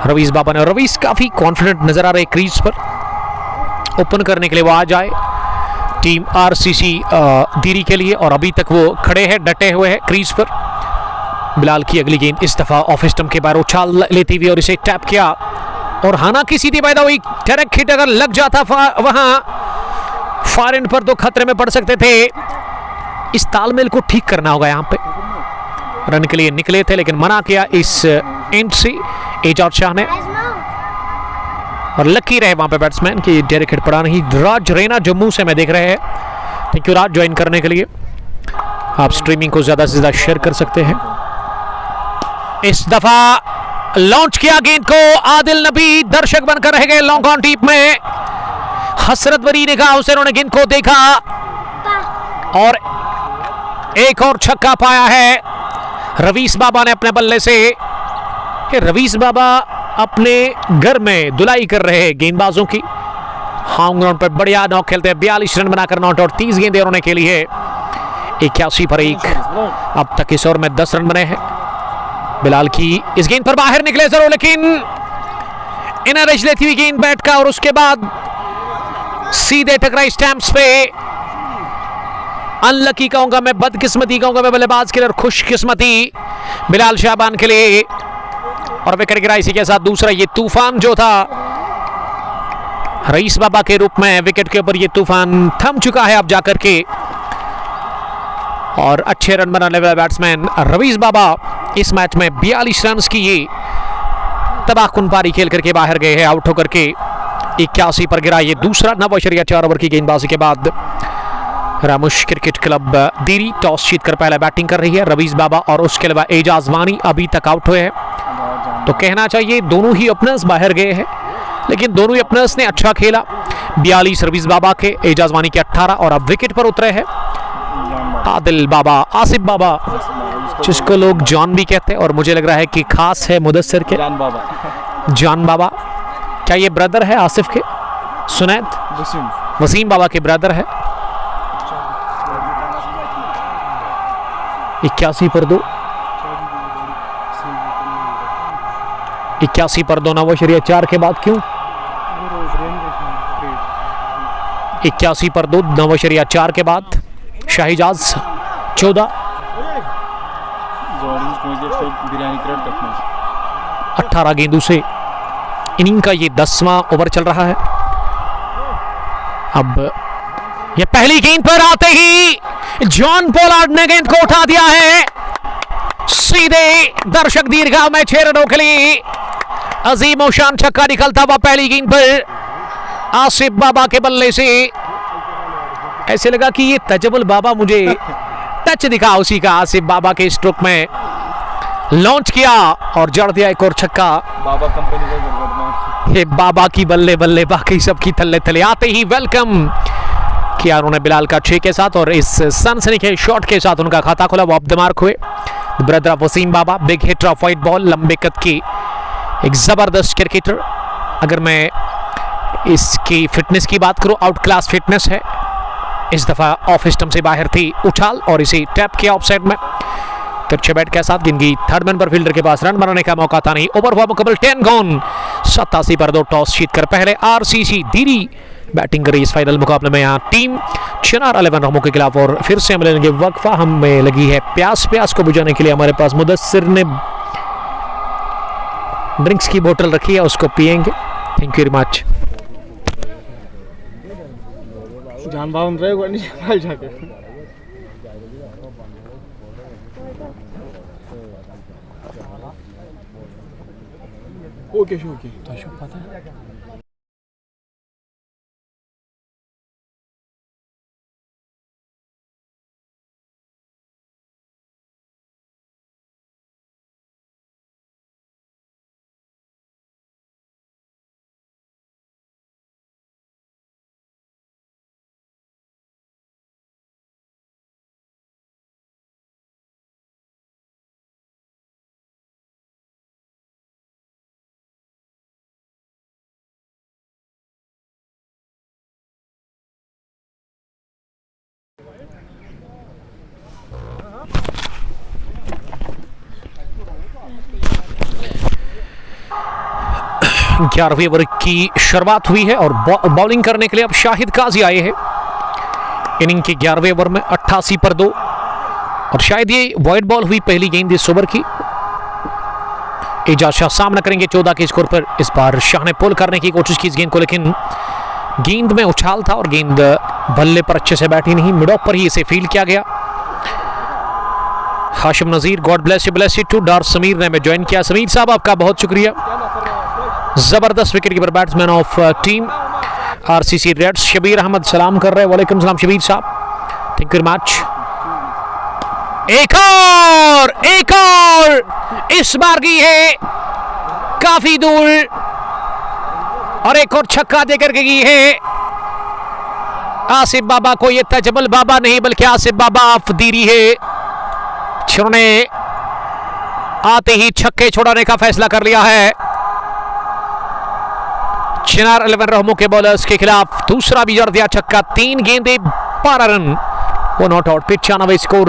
रवीज बाबा ने। रवीज काफी कॉन्फिडेंट नजर आ रहे क्रीज पर, ओपन करने के लिए वो आ जाए टीम RCC दीरी के लिए, और अभी तक वो खड़े हैं, डटे हुए हैं क्रीज पर। बिलाल की अगली गेंद इस दफा ऑफ स्टंप के बाहर उछाल लेती हुई और इसे टैप किया और हाना की सीधी पैदा हुई। डायरेक्ट हिट अगर लग जाता वहां फार एंड पर तो खतरे में पड़ सकते थे। इस तालमेल को ठीक करना होगा यहाँ पे। रन के लिए निकले थे लेकिन मना किया इस एंड से एजाज शाह ने, और लकी रहे वहां पे बैट्समैन की डायरेक्ट हिट पड़ा नहीं। राज रैना जम्मू से मैं देख रहे हैं, थैंक यू राज ज्वाइन करने के लिए। आप स्ट्रीमिंग को ज्यादा से ज्यादा शेयर कर सकते हैं। इस दफा लॉन्च किया गेंद को आदिल नबी, दर्शक बनकर रह गए लॉन्ग ऑन डीप में। हसरत भरी निगाहों से उन्होंने गेंद को देखा और एक और छक्का पाया है रवीस बाबा ने अपने बल्ले से। रवीस बाबा अपने घर में धुलाई कर रहे हैं गेंदबाजों की। होम ग्राउंड पर बढ़िया नॉक खेलते हैं, 42 रन बनाकर नॉट आउट, 30 गेंदें उन्होंने खेली है, 81 पर 1। अब तक इस ओवर में 10 रन बने हैं। बिलाल की इस गेंद पर बाहर निकले जरूर, लेकिन इनर एज लेती हुई गेंद बैट का और उसके बाद सीधे टकराई स्टैंप्स पे। अनलकी कहूंगा मैं, बदकिस्मती कहूंगा मैं बल्लेबाज के लिए, और खुशकिस्मती बिलाल शाबान के लिए। और विकेट गिरा इसी के साथ दूसरा ये तूफान जो था रईस बाबा के रूप में विकेट के ऊपर, ये तूफान थम चुका है अब जाकर के। और अच्छे रन बनाने वाले बैट्समैन रवीज बाबा इस मैच में 42 रन की ये तबाहकुन पारी खेल करके बाहर गए हैं आउट होकर के। 81 पर गिरा। ये दूसरा 9.4 ओवर की गेंदबाजी के बाद रामुश क्रिकेट क्लब दीरी टॉस जीतकर पहले बैटिंग कर रही है। रवीज बाबा और उसके अलावा एजाज वानी अभी तक आउट हुए हैं। तो कहना चाहिए दोनों ही ओपनर्स बाहर गए हैं, लेकिन दोनों ही ओपनर्स ने अच्छा खेला। 42 रवीज बाबा के, एजाज वानी के 18 और अब विकेट पर उतरे हैं आदिल बाबा, आसिफ बाबा, जिसको लोग जॉन भी कहते हैं और मुझे लग रहा है कि खास है मुदस्सिर के जान बाबा। क्या ये ब्रदर है आसिफ के? सुनैद वसीम बाबा के ब्रदर है। 81 पर 2, 81 पर 2 9.4 के बाद क्यों? 81 पर 2 9.4 के बाद शाहिजाज 14, 18 गेंदों से इनिंग का ये 10वां ओवर चल रहा है। अब ये पहली गेंद पर आते ही जॉन पोलार्ड ने गेंद को उठा दिया है सीधे दर्शक दीर्घा में 6 रनों के लिए। अजीम और शान छक्का निकलता हुआ पहली गेंद पर आसिफ बाबा के बल्ले से। ऐसे लगा कि ये तजबुल बाबा, मुझे टच दिखा उसी का। आसिफ बाबा के स्ट्रोक में लॉन्च किया और जड़ दिया एक और छक्का। बाबा कंपनी का ये बाबा की बल्ले बल्ले, बाकी सबकी थल्ले थल्ले। आते ही वेलकम किया उन्होंने बिलाल का 6 के साथ और इस सनसनी के शॉट के साथ उनका खाता खुला। वो ऑफ द मार्क हुए। Brother of Wasim Baba, big hitter of white ball, लंबे कद की एक जबरदस्त क्रिकेटर। अगर मैं इसकी फिटनेस की बात करूं, आउट क्लास फिटनेस है। इस दफा ऑफ स्टंप से बाहर थी उछाल और इसे टैप किया ऑफ साइड में। तिरछे बैट के साथ गिनगी थर्ड मैन पर फील्डर के पास रन बनाने का मौका था नहीं। ओवर हुआ मुकम्मल 10 गॉन। 87 पर 2 टॉस जीतकर पहले आरसीसी दीरी बैटिंग करी इस फाइनल मुकाबले में। यहाँ टीम चिनार 11 रनों के खिलाफ और फिर से मिलेंगे वक्फा। हमें लगी है प्यास, प्यास को बुझाने के लिए हमारे पास मुदस्सिर ने ड्रिंक्स की बोतल रखी है, उसको पिएंगे। Thank you very much. जान बावन रहेगा नहीं भाई जाके। ओके ओके तो शुभ पता है। ग्यारहवीं ओवर की शुरुआत हुई है और बॉलिंग करने के लिए अब शाहिद काजी आए हैं। इनिंग के 11वें ओवर में 88 पर 2 और शायद ये वाइड बॉल हुई पहली गेंद इस ओवर की। एजाज शाह सामना करेंगे 14 के स्कोर पर। इस बार शाह ने पुल करने की कोशिश की इस गेंद को, लेकिन गेंद में उछाल था और गेंद बल्ले पर अच्छे से बैठी नहीं। मिड ऑफ पर ही इसे फील्ड किया गया। हाशिम नजीर, गॉड ब्लेस यू टू। डार समीर ने हमें ज्वाइन किया। समीर साहब आपका बहुत शुक्रिया। जबरदस्त wicket keeper batsman of team RCC reds Shabir Ahmad सलाम कर रहे हैं। वालेकुम सलाम शबीर साहब, थैंक यू वेरी मच। एक और इस बार की है काफी दूर और एक और छक्का देकर के गई है। आसिफ बाबा को, ये तजबल बाबा नहीं बल्कि आसिफ बाबा ऑफ दीरी है। जिन्होंने आते ही छक्के छोड़ाने का फैसला कर लिया है। चिनार 11 रहमों के बॉलर्स के खिलाफ दूसरा भी जड़ दिया छक्का। 3 गेंदे 12 रन, वो नॉट आउट। 95 स्कोर।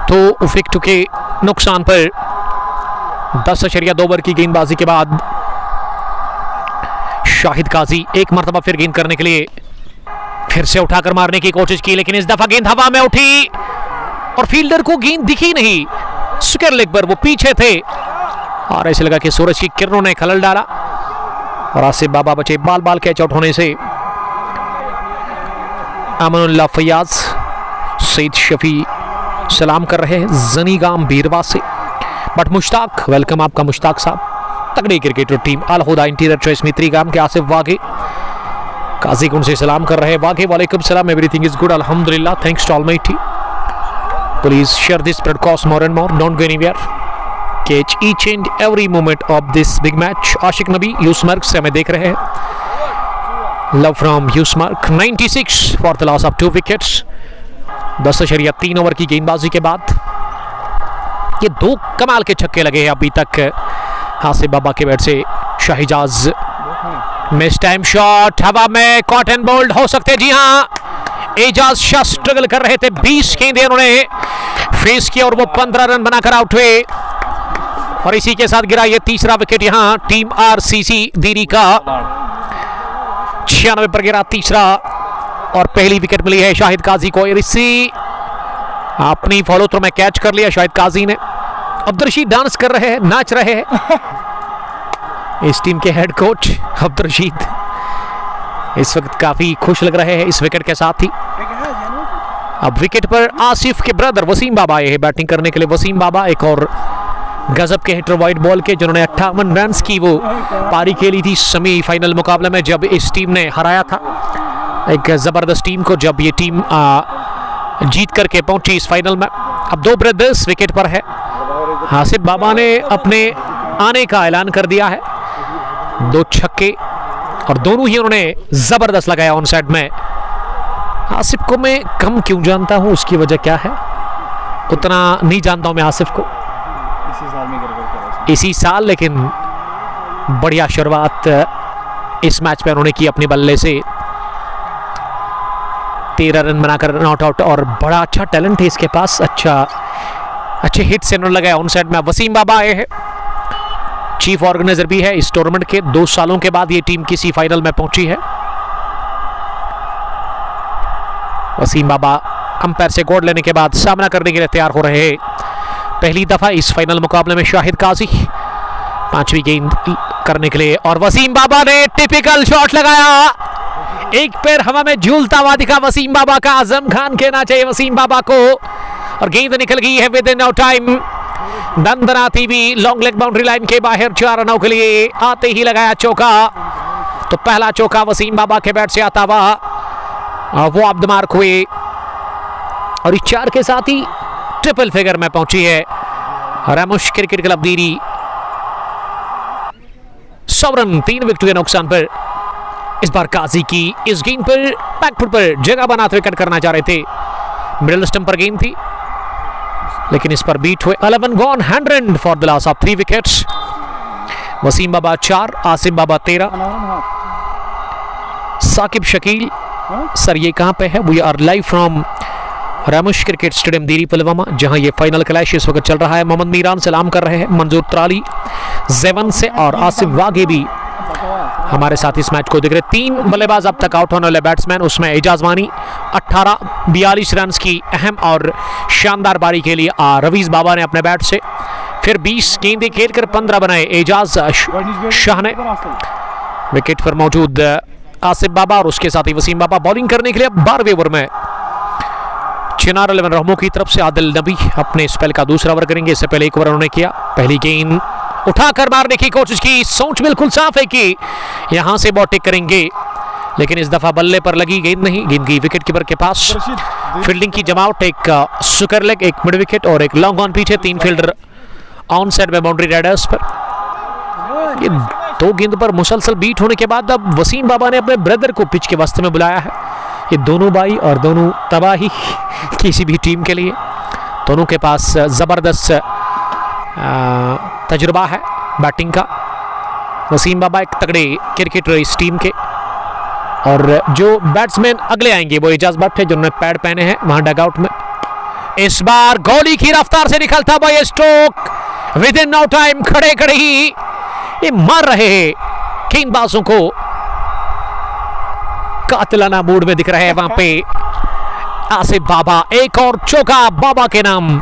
तो विकेट के नुकसान पर 10.2 ओवर की गेंदबाजी के बाद शाहिद काजी एक मरतबा फिर गेंद करने के लिए फिर से उठाकर मारने की कोशिश की, लेकिन इस दफा गेंद हवा में उठी और फील्डर को गेंद दिखी नहीं। स्क्वायर लेग पर वो पीछे थे और ऐसे लगा कि सूरज की किरणों ने खलल डाला और आसिफ बाबा बचे बाल बाल कैच आउट होने से। अमनुल्लाह फैयाज, सईद शफी सलाम कर रहे हैं जनीगाम बीरवा से। बट मुश्ताक, वेलकम आपका मुश्ताक साहब। तगड़ी cricketer team Alhuda interior choice Mitrigam के आसिफ वाघे काजी को उनसे सलाम कर रहे हैं। वाघे वालेकुम सलाम, एवरीथिंग इज गुड अल्हम्दुलिल्लाह, thanks to almighty. Please share this broadcast more and more, don't go anywhere, catch each and every moment of this big match. Ashiq Nabi Yusmarg से हमें देख रहे हैं। Love from Yusmarg 96 for the loss of 2 wickets. 10.3 over की गेंदबाजी के बाद ये 2 कमाल के छक्के लगे हैं अभी तक आसिफ बाबा के बैट से। शाहिजाज मिस टाइम शॉट, हवा में कॉट एंड बोल्ड हो सकते, जी हां एजाज शाह स्ट्रगल कर रहे थे, 20 गेंदें उन्होंने फेस किया और वो 15 रन बनाकर आउट हुए और इसी के साथ गिरा ये तीसरा विकेट यहां टीम आरसीसी दिरी का। 96 पर गिरा तीसरा और पहली विकेट मिली है शाहिद काजी को। इसी अपनी फॉलो थ्रो में कैच कर लिया शाहिद काजी ने। अब्दुल रशीद डांस कर रहे हैं, नाच रहे हैं। इस टीम के हेड कोच अब्दुल रशीद इस वक्त काफी खुश लग रहे हैं इस विकेट के साथ ही। अब विकेट पर आसिफ के ब्रदर वसीम बाबा आए हैं बैटिंग करने के लिए। वसीम बाबा एक और गजब के हिटर वाइड बॉल के, जिन्होंने 58 रन की वो पारी खेली थी सेमीफाइनल मुकाबले में जब इस टीम ने हराया था एक जबरदस्त टीम को, जब ये टीम जीत करके पहुंची इस फाइनल में। अब 2 ब्रदर्स विकेट पर है। आसिफ बाबा ने अपने आने का ऐलान कर दिया है, 2 छक्के और दोनों ही उन्होंने जबरदस्त लगाया ऑन साइड में। आसिफ को मैं कम क्यों जानता हूं, उसकी वजह क्या है उतना नहीं जानता हूं मैं आसिफ को इसी साल, लेकिन बढ़िया शुरुआत इस मैच में उन्होंने की अपने बल्ले से। 13 रन बनाकर नॉट आउट और बड़ा अच्छा टैलेंट है इसके पास, अच्छे हिट से उन्होंने लगाया ऑन साइड में। वसीम बाबा आए हैं, चीफ ऑर्गेनाइजर भी है इस टूर्नामेंट के। 2 सालों के बाद ये टीम किसी फाइनल में पहुंची है। वसीम बाबा अंपायर से गोड लेने के बाद सामना करने के लिए तैयार हो रहे हैं पहली दफा इस फाइनल मुकाबले में। शाहिद काजी 5वीं गेंद करने के लिए और वसीम बाबा ने टिपिकल शॉट लगाया, एक पैर हवा में झूलता हुआ दिखा वसीम बाबा का। आजम खान कहना चाहिए वसीम बाबा को, और गेंद निकल गई है विद इन नो टाइम। दंदनाती भी लॉन्ग लेग बाउंड्री लाइन के बाहर 4 रनों के लिए आते ही लगाया चौका। तो पहला चौका वसीम बाबा के बैट से आता हुआ वो ऑफ द मार्क हुए और इस 4 के साथ ही ट्रिपल फिगर में पहुंची है रामुश क्रिकेट क्लब दिरी। 100 रन 3 विकेट के नुकसान पर इस बार काजी की इस गेंद पर बैकफुट पर जगह बनाते हुए कट करना चाह रहे थे। मिडिल स्टंप पर गेंद थी लेकिन इस पर बीट हुए। 11 gone, 100 for the loss of 3 wickets. Waseem Baba 4, Asif Baba 13। Saqib Shakeel sir ये कहां पे है? We are live from Ramush cricket stadium Diri Pulwama, जहां ये फाइनल क्लैश इस वक्त चल रहा है। मोहम्मद मीरान सलाम कर रहे हैं, मंजूर त्राली जेवन से और आसिफ वाघे भी हमारे साथ इस मैच को देख रहे। 3 बल्लेबाज अब तक आउट होने वाले बैट्समैन, उसमें एजाज वानी 42 रन की अहम और शानदार पारी के लिए रवीज बाबा ने अपने बैट से फिर 20 गेंदें खेलकर 15 बनाए एजाज शाह ने। विकेट पर मौजूद आसिफ बाबा और उसके साथ ही वसीम बाबा बॉलिंग करने के लिए 12वें ओवर में चिनार 11 रहमो की तरफ से आदिल नबी अपने स्पेल का दूसरा ओवर करेंगे। इससे पहले 1 ओवर उन्होंने किया। पहली गेंद उठाकर मारने की कोशिश की, सोच बिल्कुल साफ है कि यहां से बॉटिंग करेंगे, लेकिन इस दफा बल्ले पर लगी गेंद नहीं, गेंद की विकेट कीपर के पास। फील्डिंग की जमावट, एक सुकर लेग, एक मिड विकेट और एक लॉन्ग ऑन पीछे। 3 फील्डर ऑन साइड में बाउंड्री राइडर्स पर। ये 2 गेंद पर मुसलसल बीट होने के बाद अब वसीम बाबा ने अपने ब्रदर को पिच के वास्ते में बुलाया है। ये दोनों भाई और दोनों तबाही किसी भी टीम के लिए, दोनों के पास जबरदस्त तजुर्बा है बैटिंग का। वसीम बाबा एक तगड़े क्रिकेटर इस टीम के, और जो बैट्समैन अगले आएंगे वो एजाज भट्ट है जिन्होंने पैड पहने हैं वहां डगआउट में। इस बार गोली की रफ्तार से निकलता हुआ ये stroke within no time, खड़े खड़े ही ये मार रहे हैं गेंदबाजों को। कातिलाना मूड में दिख रहे हैं वहां पे आसिफ बाबा। एक और चौका बाबा के नाम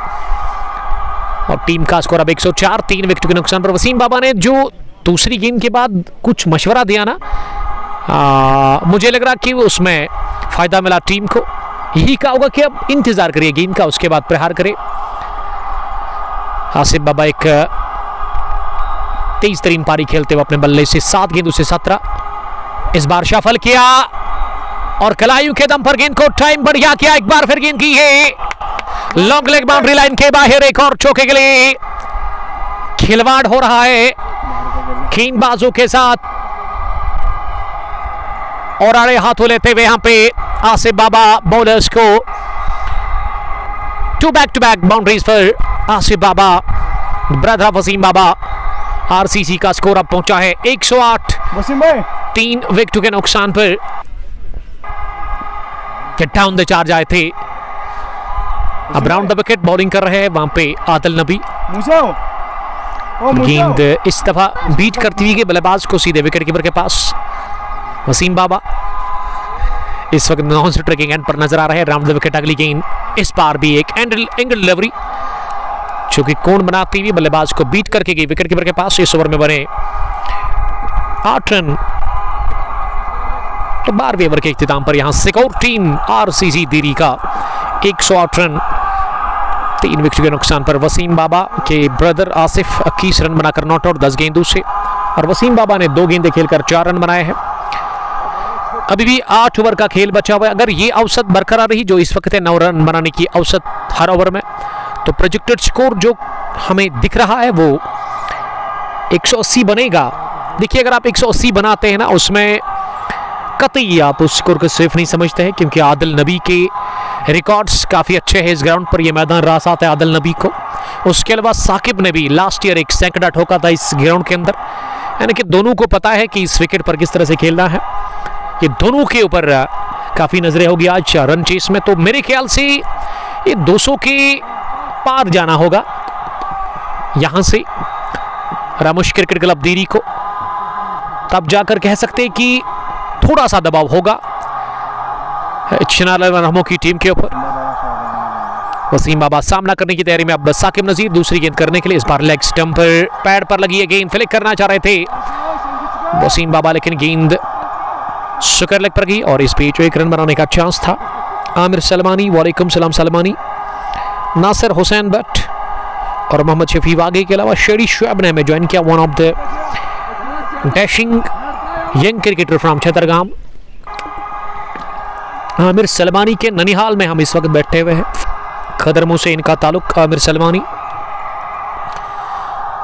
और टीम का स्कोर अब 104। 3 विकेट के नुकसान पर वसीम बाबा ने जो दूसरी गेंद के बाद कुछ मशवरा दिया ना, मुझे लग रहा कि उसमें फायदा मिला टीम को। यही कहा होगा कि अब इंतजार करिए गेंद का, उसके बाद प्रहार करे। आसिफ बाबा एक तेज तरीन पारी खेलते हुए अपने बल्ले से 7 गेंदों से 17। इस बार शफल किया और कलायु के दम पर गेंद को टाइम बढ़िया किया। एक बार फिर गेंद की है लॉन्ग लेग बाउंड्री लाइन के बाहर। एक और चौके के लिए खिलवाड़ हो रहा है गेंदबाजों के साथ और आड़े हाथों लेते हुए यहां पे आसिफ बाबा बॉलर्स को 2 बैक-टू-बैक बाउंड्रीज पर Asif Baba brother of Wasim Baba. RCC का स्कोर अब पहुंचा है 108 3 विकेटों के नुकसान पर। डाउन द चार्ज आए थे, अब राउंड द विकेट बॉलिंग कर रहे हैं वहां पे आदिल नबी। गेंद इस दफा बीट करती हुई बल्लेबाज को सीधे विकेट कीपर के पास वसीम बाबा इस वक्त नॉन स्ट्राइकिंग एंड पर नजर आ रहे हैं। राउंड द विकेट अगली गेंद, इस बार भी एक एंगल डिलीवरी जो कि कोण बनाती हुई बल्लेबाज को बीट करके गई विकेट कीपर के पास। इस ओवर में बने 8 रन। तो 12वें ओवर के इख्तिताम पर यहां स्कोर टीम आरसीसी दिल्ली का 108 रन 3 विकेट के नुकसान पर। वसीम बाबा के ब्रदर आसिफ 21 रन बनाकर नॉट आउट 10 गेंदों से, और वसीम बाबा ने 2 गेंदें खेलकर 4 रन बनाए हैं। अभी भी 8 ओवर का खेल बचा हुआ है। अगर ये औसत बरकरार रही जो इस वक्त है 9 रन बनाने की औसत हर ओवर में, तो प्रोजेक्टेड स्कोर जो हमें दिख रहा है वो 180 बनेगा। देखिए अगर आप 180 बनाते हैं ना, उसमें कतई आप उस स्कोर को सिर्फ नहीं समझते हैं, क्योंकि आदिल नबी के रिकॉर्ड्स काफ़ी अच्छे हैं इस ग्राउंड पर। यह मैदान रास आता है आदिल नबी को। उसके अलावा साकिब ने भी लास्ट ईयर एक सैकड़ा ठोका था इस ग्राउंड के अंदर, यानी कि दोनों को पता है कि इस विकेट पर किस तरह से खेलना है। ये दोनों के ऊपर काफ़ी नजरें होगी आज रन चेस में। तो मेरे ख्याल से ये 200 के पार जाना होगा यहां से रामोश क्रिकेट क्लब दिल्ली को, तब जाकर कह सकते हैं कि थोड़ा सा दबाव होगा चिनार रहमो की टीम के ऊपर। वसीम बाबा सामना करने की तैयारी में, अब साकिब नजीर दूसरी गेंद करने के लिए। इस बार लेग स्टंप पर पैड पर लगी है गेंद, फ्लिक करना चाह रहे थे वसीम बाबा, लेकिन गेंद सुकर लेग पर गई और इस बीच 1 रन बनाने का चांस था। आमिर सलमानी, वालेकुम सलाम सलमानी, नासिर हुसैन भट्ट और मोहम्मद शफी वागे के अलावा शेरी शुएब ने हमें ज्वाइन किया, one of the dashing young cricketer from Chhatargam. Aamir Salmani के ननिहाल में हम इस वक्त बैठे हुए हैं, खदरमो से इनका ताल्लुक। आमिर सलमानी,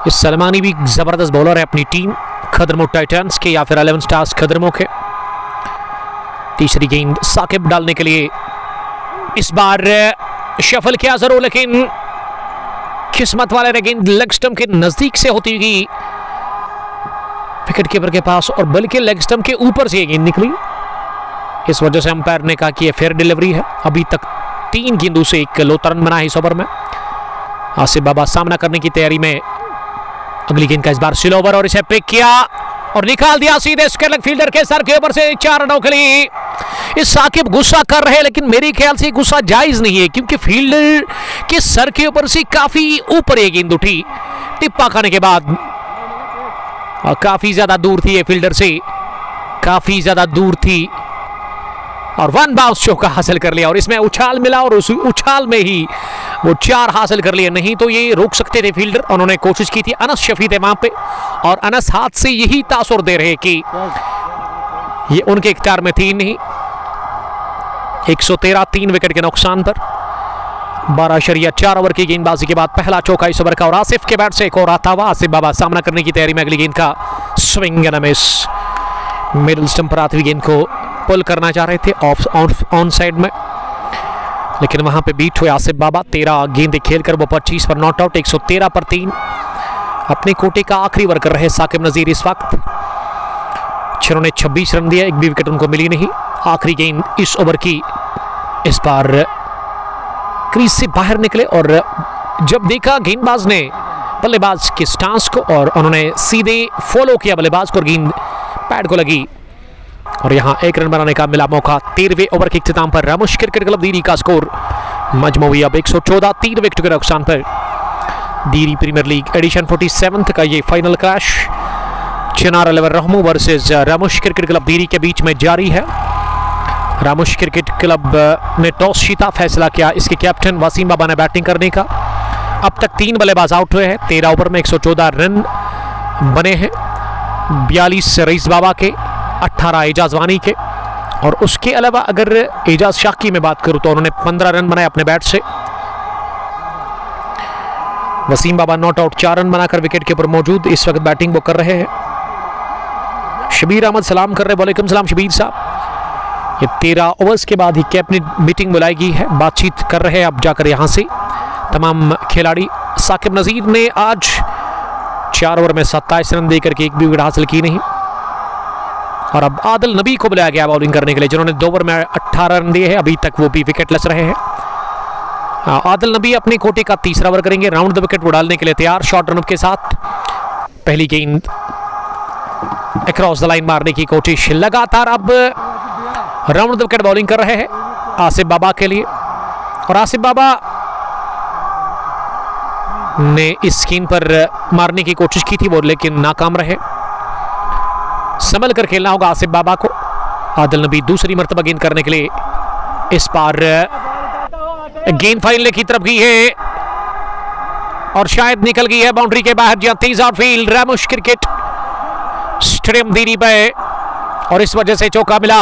इस सलमानी भी जबरदस्त बॉलर है अपनी टीम खदरमो टाइटंस के या फिर 11 स्टार्स खदरमो के। तीसरी गेंद साकिब डालने के लिए, इस बार शफल किया जरूर, लेकिन किस्मत वाले ने गेंद लेग स्टंप के नजदीक से होती हुई विकेट कीपर के पास, और बल्कि लेग स्टंप के ऊपर से गेंद निकली। इस वजह से अंपायर ने कहा कि यह फेयर डिलीवरी है। अभी तक 3 गेंदों से 1 लोता रन बना है इस ओवर में। आसिफ बाबा सामना करने की तैयारी में, अगली गेंद का इस बार स्लो ओवर और इसे पिक किया और निकाल दिया सीधे स्क्वायर लेग फील्डर के सर के ऊपर से 4 रनों के लिए। इस साकिब गुस्सा कर रहे हैं, लेकिन मेरे ख्याल से गुस्सा जायज नहीं है, क्योंकि फील्डर के सर के ऊपर से काफी ऊपर ये गेंद उठी टिप्पा खाने के बाद, और काफी ज्यादा दूर थी ये फील्डर से, काफी ज्यादा दूर थी, और 1 बाउंस चौका हासिल कर लिया और इसमें उछाल मिला और उस उछाल में ही वो 4 हासिल कर लिए। नहीं तो ये रोक सकते थे फील्डर, उन्होंने कोशिश की थी। अनस शफी थे वहां पे और अनस हाथ से यही तासुर दे रहे कि ये उनके इख्तियार में थी नहीं। 113 3 विकेट के नुकसान पर 12.4 ओवर की गेंदबाजी के बाद पहला चौका इस ओवर का, और आसिफ के बैट से एक और आता हुआ। आसिफ बाबा सामना करने की तैयारी में, अगली गेंद का swing and miss, middle stump पर आती हुई गेंद को पुल करना चाह रहे थे ऑन साइड में, लेकिन वहां पे बीट हुए आसिफ बाबा। 13 गेंदें खेलकर वो 25 पर नॉट आउट। 113 पर 3 अपने कोटे का आखिरी ओवर कर रहे साकिब नजीर इस वक्त। जिन्होंने 26 रन दिया, एक भी विकेट उनको मिली नहीं। आखिरी गेंद इस ओवर की, इस बार क्रीज से बाहर निकले और जब देखा गेंदबाज ने बल्लेबाज के स्टांस को और उन्होंने सीधे फॉलो किया बल्लेबाज को और गेंद पैड को लगी और यहां 1 रन बनाने का मिला मौका। 13वें ओवर के इख्तिताम पर रामोश क्रिकेट क्लब दिल्ली का स्कोर मजमूई अब 114 3 विकेट के नुकसान पर। दिल्ली प्रीमियर लीग एडिशन 47 का ये फाइनल क्रैश चिनार 11 रहमो वर्सेस रामोश क्रिकेट क्लब दिल्ली के बीच में जारी है। रामोश क्रिकेट क्लब ने टॉस जीता, फैसला किया इसके कैप्टन वसीम बाबा ने बैटिंग करने का। अब तक 3 बल्लेबाज आउट हुए हैं 13 ओवर में 114 रन बने हैं, 42 रईस बाबा के, 18 एजाज वानी के। और उसके अलावा अगर एजाज शाकी में बात करूं तो उन्होंने 15 रन बनाए अपने बैट से। वसीम बाबा नॉट आउट 4 रन बनाकर विकेट के ऊपर मौजूद इस वक्त बैटिंग वो कर रहे हैं। शबीर अहमद सलाम कर रहे हैं, वालेकुम सलाम शबीर साहब। ये 13 ओवर्स के बाद ही कैबिनेट मीटिंग बुलाई गई है, बातचीत कर रहे हैं अब जाकर यहां से तमाम खिलाड़ी। साकिब नजीर ने आज 4 ओवर में 27 रन देकर के एक भी विकेट हासिल की नहीं। और अब आदिल नबी को बुलाया गया बॉलिंग करने के लिए, जिन्होंने 2 ओवर में 18 रन दिए हैं, अभी तक वो भी विकेटलेस रहे हैं। आदिल नबी अपने कोटे का तीसरा ओवर करेंगे, राउंड द विकेट वो डालने के लिए तैयार, शॉर्ट रन के साथ। पहली गेंद अक्रॉस द लाइन मारने की कोशिश, लगातार अब राउंड द विकेट बॉलिंग कर रहे हैं आसिफ बाबा के लिए। और आसिफ बाबा ने इस गेंद पर मारने की कोशिश की थी वो, लेकिन नाकाम रहे। संभल कर खेलना होगा आसिफ बाबा को। आदिल नबी दूसरी मर्तबा गेंद करने के लिए, इस बार गेंद फाइनल की तरफ गई है और शायद निकल गई है बाउंड्री के बाहर। जहां तेज आउटफील्ड रामुश क्रिकेट स्टेडियम दीरी पे, और इस वजह से चौका मिला।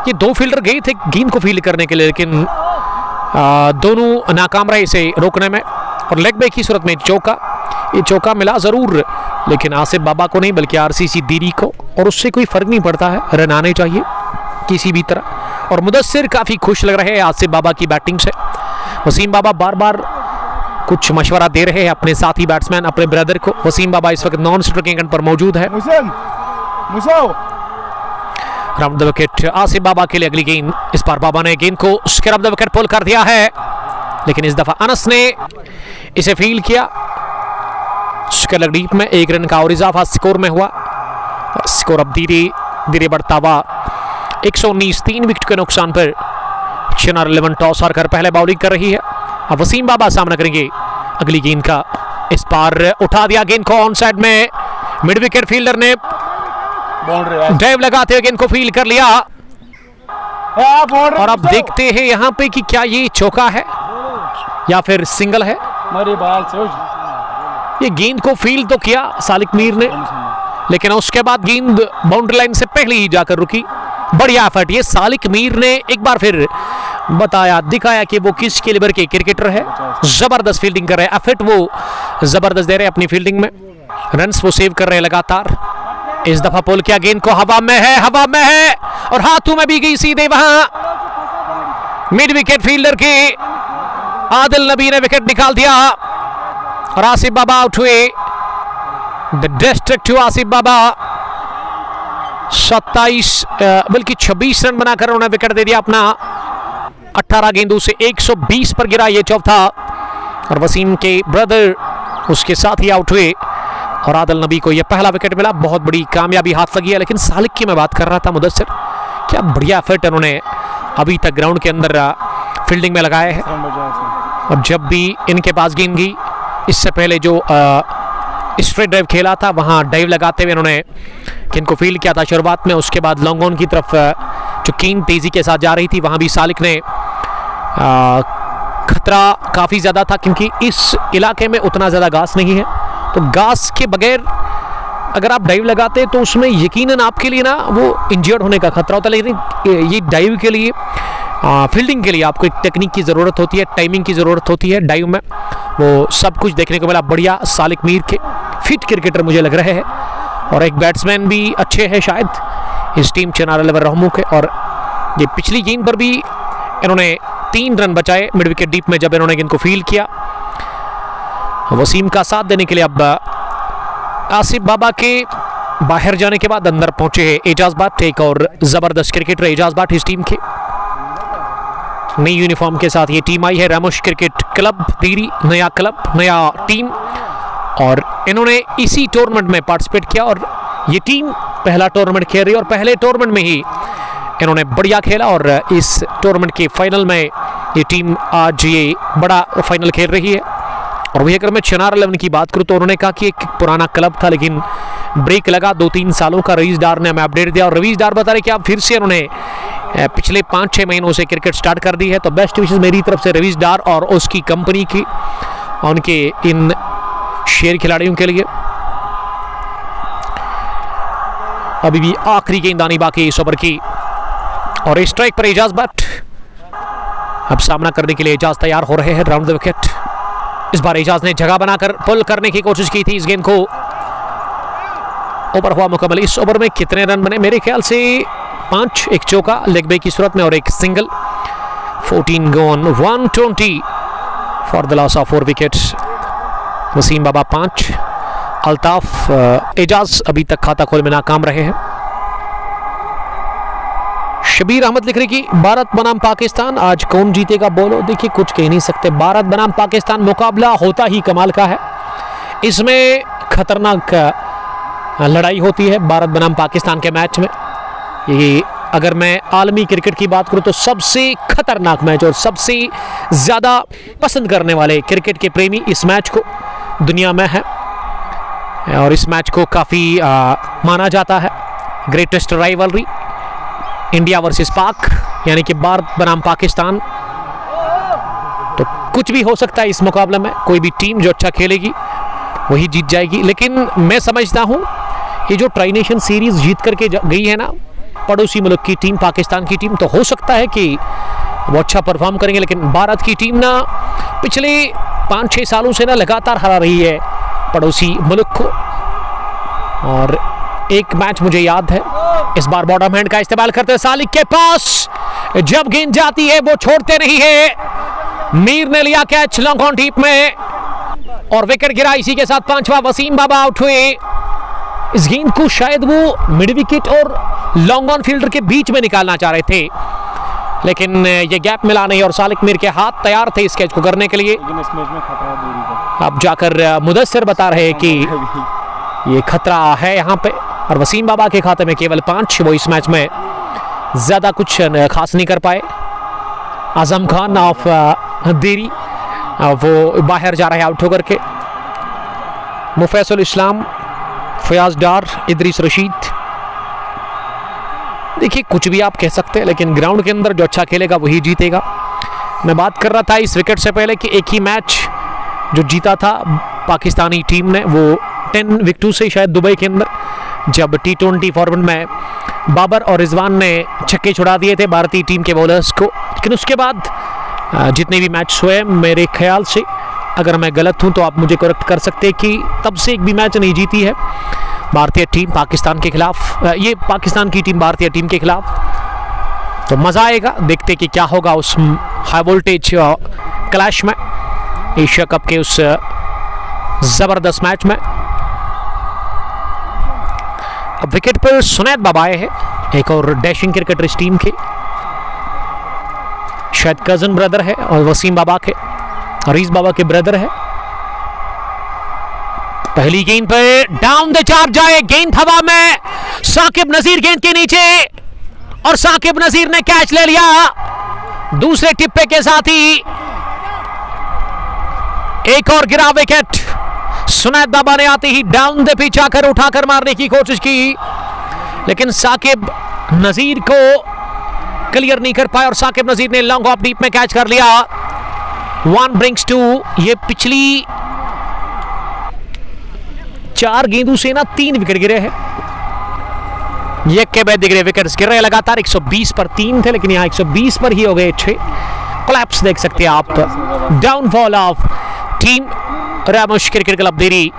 ये 2 फील्डर गए थे गेंद को फील्ड करने के लिए, लेकिन दोनों नाकाम रहे इसे रोकने में। और लेग बैक की सूरत में चौका, ये चौका मिला जरूर, लेकिन आसिफ बाबा को नहीं बल्कि आरसीसी दीरी को, और उससे कोई फर्क नहीं पड़ता है, रन आने चाहिए किसी भी तरह। और मुदस्सिर काफी खुश लग रहे हैं आसिफ बाबा की बैटिंग से। वसीम बाबा बार बार कुछ मशवरा दे रहे हैं अपने साथी बैट्समैन, अपने ब्रदर को। वसीम बाबा इस वक्त नॉन स्ट्राइकिंग एंड पर मौजूद है। राउंड द विकेट आसिफ बाबा के लिए अगली गेंद, इस बार बाबा ने गेंद को स्क्रैप द विकेट पुल कर दिया है, लेकिन इस दफा अनस ने इसे फील किया। स्कलर डीप में 1 रन का और इजाफा स्कोर में हुआ। स्कोर अब धीरे धीरे बढ़ता हुआ 119, 3 विकेट के नुकसान पर चिनार 11 टॉस हारकर पहले बॉलिंग कर रही है। अब वसीम बाबा सामना करेंगे अगली गेंद का, इस बार उठा दिया गेंद को ऑन साइड में, मिड विकेट फील्डर ने ड्राइव लगाते हुए गेंद को फील कर लिया। और अब देखते हैं यहां पे कि क्या ये चौका है या फिर सिंगल है। ये गेंद को फील तो किया सालिक मीर ने, लेकिन उसके बाद गेंद बाउंड्री लाइन से पहले ही जाकर रुकी। बढ़िया एफर्ट ये सालिक मीर ने एक बार फिर बताया, दिखाया कि वो किस कैलिबर के क्रिकेटर है। जबरदस्त फील्डिंग कर रहे हैं, एफर्ट वो जबरदस्त दे रहे हैं अपनी फील्डिंग में, रन्स वो सेव कर रहे हैं लगातार। इस दफा पुल किया, गेंद को हवा में है, हवा में है और हाथों में भी गई सीधे वहां। मिड विकेट फील्डर के आदिल नबी ने विकेट निकाल दिया और आसिफ बाबा आउट हुए। द डिस्ट्रिक्ट आसिफ बाबा 27 बल्कि 26 रन बनाकर उन्होंने विकेट दे दिया अपना। 18 गेंदों से 120 पर गिरा ये चौथा, और वसीम के ब्रदर उसके साथ ही आउट हुए और आदिल नबी को यह पहला विकेट मिला। बहुत बड़ी कामयाबी हाथ लगी है। लेकिन सालिक की मैं बात कर रहा था, मुदस्सिर क्या बढ़िया एफर्ट उन्होंने अभी तक ग्राउंड के अंदर फील्डिंग में लगाए हैं। और जब भी इनके पास गेंद गई, इससे पहले जो स्ट्रेट ड्राइव खेला था वहां डाइव लगाते हुए इन्होंने गेंद को फील्ड किया था शुरुआत में। उसके बाद लॉन्ग ऑन की तरफ जो गेंद तेजी के साथ जा रही थी वहां भी सालिक ने खतरा काफ़ी ज़्यादा था, क्योंकि इस इलाके में उतना ज़्यादा घास नहीं है। तो घास के बगैर अगर आप डाइव लगाते तो उसमें यकीनन आपके लिए ना वो इंजर्ड होने का खतरा होता है। लेकिन ये डाइव के लिए, फील्डिंग के लिए आपको एक टेक्निक की ज़रूरत होती है, टाइमिंग की ज़रूरत होती है डाइव में। वो सब कुछ देखने को मिला। बढ़िया सालिक मीर के फिट क्रिकेटर मुझे लग रहे हैं, और एक बैट्समैन भी अच्छे हैं शायद इस टीम चिनार 11 रहमू के। और ये पिछली गेंद पर भी इन्होंने 3 रन बचाए मिड विकेट डीप में जब इन्होंने गेंद को फील्ड किया। वसीम का साथ देने के लिए अब आसिफ बाबा के बाहर जाने के बाद अंदर पहुंचे हैं एजाज भाट। एक और जबरदस्त क्रिकेटर एजाज भाट इस टीम के। नई यूनिफॉर्म के साथ ये टीम आई है, रामुश क्रिकेट क्लब दीरी, नया क्लब नया टीम, और इन्होंने इसी टूर्नामेंट में पार्टिसिपेट किया। और ये टीम पहला टूर्नामेंट खेल रही है और पहले टूर्नामेंट में ही इन्होंने बढ़िया खेला, और इस टूर्नामेंट के फाइनल में ये टीम आज ये बड़ा फाइनल खेल रही है। और वही अगर मैं चिनार 11 की बात करूं तो उन्होंने कहा कि एक पुराना क्लब था लेकिन ब्रेक लगा 2-3 सालों का। रवीश डार ने हमें अपडेट दिया, और रवीश डार बता रहे कि अब फिर से उन्होंने पिछले 5-6 महीनों से क्रिकेट स्टार्ट कर दी है। तो बेस्ट विशेस मेरी तरफ से रवीश डार और उसकी कंपनी की, उनके इन शेर खिलाड़ियों के लिए। अभी भी आखिरी गेंदबाजी बाकी इस ओवर की और स्ट्राइक पर एजाज बट अब सामना करने के लिए एजाज तैयार हो रहे हैं राउंड द विकेट। इस बार एजाज ने जगह बनाकर पुल करने की कोशिश की थी इस गेंद को। ओवर हुआ मुकम्मल। इस ओवर में कितने रन बने? मेरे ख्याल से 5, एक चौका लेग ब्रेक की सूरत में और एक single. 14 gone, 120 for the loss of 4 wickets. Waseem Baba 5, Altaf, Ejaz अभी तक खाता खोल में नाकाम रहे हैं। शबीर अहमद लिख रहे कि भारत बनाम पाकिस्तान आज कौन जीतेगा बोलो। देखिए कुछ कह नहीं सकते, भारत बनाम पाकिस्तान मुकाबला होता ही कमाल का है। इसमें खतरनाक लड़ाई होती है भारत बनाम पाकिस्तान के मैच में। ये अगर मैं आलमी क्रिकेट की बात करूं तो सबसे खतरनाक मैच और सबसे ज़्यादा पसंद करने वाले क्रिकेट के प्रेमी इस मैच को दुनिया में है और इस मैच को काफ़ी माना जाता है ग्रेटेस्ट राइवलरी, इंडिया वर्सेस पाक, यानी कि भारत बनाम पाकिस्तान। तो कुछ भी हो सकता है इस मुकाबले में। कोई भी टीम जो अच्छा खेलेगी वही जीत जाएगी। लेकिन मैं समझता हूं ये जो ट्राई नेशन सीरीज जीत करके गई है ना पड़ोसी मुल्क की टीम, पाकिस्तान की टीम, तो हो सकता है कि वो अच्छा परफॉर्म करेंगे। लेकिन भारत की टीम ना पिछले 5-6 सालों से ना लगातार हरा रही है पड़ोसी मुल्क को। और एक मैच मुझे याद है, इस बार बॉटम हैंड का इस्तेमाल करते हैं सालिक के पास, जब गेंद जाती है वो छोड़ते नहीं है। मीर ने लिया कैच लॉन्ग ऑन डीप में और विकेट गिरा। इसी के साथ 5वां वसीम बाबा आउट हुए। इस गेंद को शायद वो मिड विकेट और लॉन्ग ऑन फील्डर के बीच में निकालना चाह रहे थे, लेकिन ये गैप मिला नहीं और सालिक मीर के हाथ तैयार थे इस कैच को करने के लिए। इस मैच में खतरा है दूरी का। अब जाकर मुदस्सिर बता रहे हैं कि ये खतरा है यहाँ पे और वसीम बाबा के खाते में केवल 5। वो इस मैच में ज़्यादा कुछ खास नहीं कर पाए। आजम खान ऑफ देरी वो बाहर जा रहे हैं आउट होकर के। मुफैसुल इस्लाम, फयाज डार, इदरीस रशीद। देखिए कुछ भी आप कह सकते हैं, लेकिन ग्राउंड के अंदर जो अच्छा खेलेगा वही जीतेगा। मैं बात कर रहा था इस विकेट से पहले कि एक ही मैच जो जीता था पाकिस्तानी टीम ने, वो 10 विकेटों से शायद दुबई के अंदर, जब T20 फॉर्मेट में बाबर और रिजवान ने छक्के छुड़ा दिए थे भारतीय टीम के बॉलर्स को। लेकिन उसके बाद जितने भी मैच हुए, मेरे ख्याल से अगर मैं गलत हूं तो आप मुझे करेक्ट कर सकते हैं कि तब से एक भी मैच नहीं जीती है भारतीय टीम पाकिस्तान के खिलाफ, ये पाकिस्तान की टीम भारतीय टीम के खिलाफ। तो मज़ा आएगा, देखते कि क्या होगा उस हाई वोल्टेज क्लैश में, एशिया कप के उस ज़बरदस्त मैच में। अब विकेट पर सुनैद बाबा आए हैं, एक और डैशिंग क्रिकेटर इस टीम के, शायद कजन ब्रदर है और वसीम बाबा के, हरीज बाबा के ब्रदर है। पहली गेंद पर डाउन द चार्ज जाए, गेंद हवा में, साकिब नजीर गेंद के नीचे और साकिब नजीर ने कैच ले लिया दूसरे टिप्पे के साथ ही। एक और गिरा विकेट। सुनैद बाबा ने आते ही डाउन द पिच आकर उठाकर मारने की कोशिश की, लेकिन साकिब नजीर को क्लियर नहीं कर पाया और साकिब नजीर ने लॉन्ग ऑफ डीप में कैच कर लिया। 1 brings 2। ये पिछली 4 गेंदों से ना 3 विकेट गिरे हैं। ये के बाद दिख रहे विकेट्स गिर रहे लगातार। 120 पर 3 थे, लेकिन यहाँ 120 पर ही हो गए 6। कोलैप्स देख सकते हैं आप, downfall of team Ramosh cricket club Diri.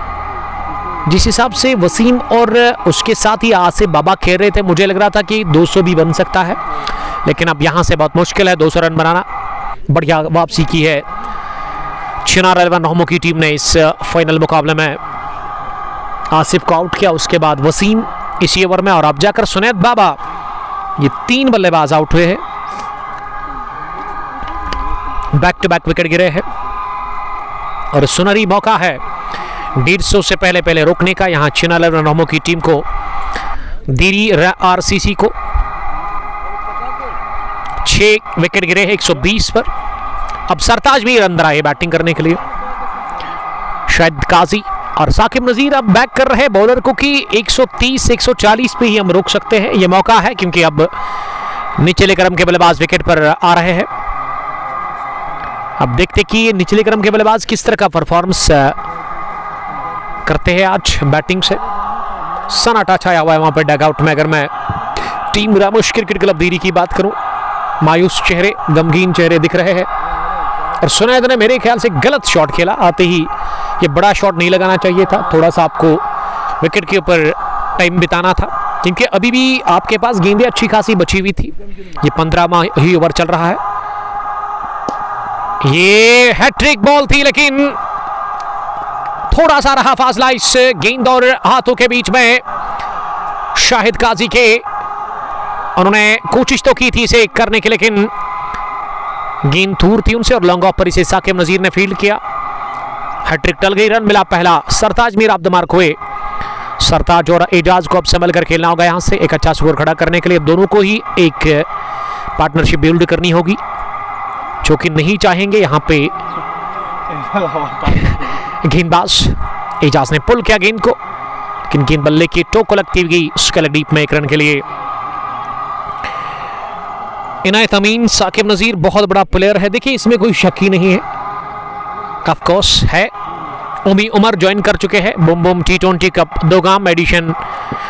जिस हिसाब से वसीम और उसके साथ ही आसिफ बाबा खेल रहे थे, मुझे लग रहा था कि 200 भी बन सकता है, लेकिन अब यहाँ से बहुत मुश्किल है 200 रन बनाना। बढ़िया वापसी की है चिनार 11 नहमो की टीम ने इस फाइनल मुकाबले में। आसिफ को आउट किया, उसके बाद वसीम इसी ओवर में, और अब जाकर सुनैद बाबा। ये 3 बल्लेबाज आउट हुए हैं, बैक टू बैक विकेट गिरे हैं और सुनहरी मौका है 150 से पहले रोकने का यहाँ चिनार 11 नहमो की टीम को, दीरी RCC को। 6 विकेट गिरे हैं 120 पर। अब सरताज भी अंदर आए बैटिंग करने के लिए, शायद काजी और साकिब नजीर अब बैक कर रहे हैं बॉलर को कि 130-140 पे ही हम रोक सकते हैं। यह मौका है क्योंकि अब निचले क्रम के बल्लेबाज विकेट पर आ रहे हैं। अब देखते कि ये निचले क्रम के बल्लेबाज किस तरह का परफॉर्मेंस करते हैं आज बैटिंग से। सन्नाटा छाया हुआ है वहां पर डगआउट में। अगर मैं टीम रामोश क्रिकेट क्लब धीरी की बात करूं, मायूस चेहरे, गमगीन चेहरे दिख रहे हैं। और सुनैद ने मेरे ख्याल से गलत शॉट खेला, आते ही ये बड़ा शॉट नहीं लगाना चाहिए था, थोड़ा सा आपको विकेट के ऊपर टाइम बिताना था, क्योंकि अभी भी आपके पास गेंदें अच्छी खासी बची हुई थी। ये 15वां ही ओवर चल रहा है। ये हैट्रिक बॉल थी, लेकिन थोड़ा सा रहा फासला इस गेंद और हाथों के बीच में शाहिद काजी के। उन्होंने कोशिश तो की थी इसे करने की, लेकिन गेंद दूर थी उनसे और लॉन्ग ऑफ पर इसे साकिब नजीर ने फील्ड किया। हैट्रिक टल गई, रन मिला पहला। सरताज मीर ऑफ द मार्क हुए। सरताज और एजाज को अब संभल कर खेलना होगा यहां से एक अच्छा स्कोर खड़ा करने के लिए। दोनों को ही एक पार्टनरशिप बिल्ड करनी होगी, जो कि नहीं चाहेंगे यहां पे गेंदबाज। एजाज ने पुल किया गेंद को, लेकिन गेंद बल्ले की टो को लगती गई स्केल डीप में एक रन के लिए। इनायत अमीन, साकिब नजीर बहुत बड़ा प्लेयर है, देखिए इसमें कोई शक ही नहीं है। ऑफ कोर्स है। उमी उमर ज्वाइन कर चुके हैं। Boom boom T20 cup Dogam edition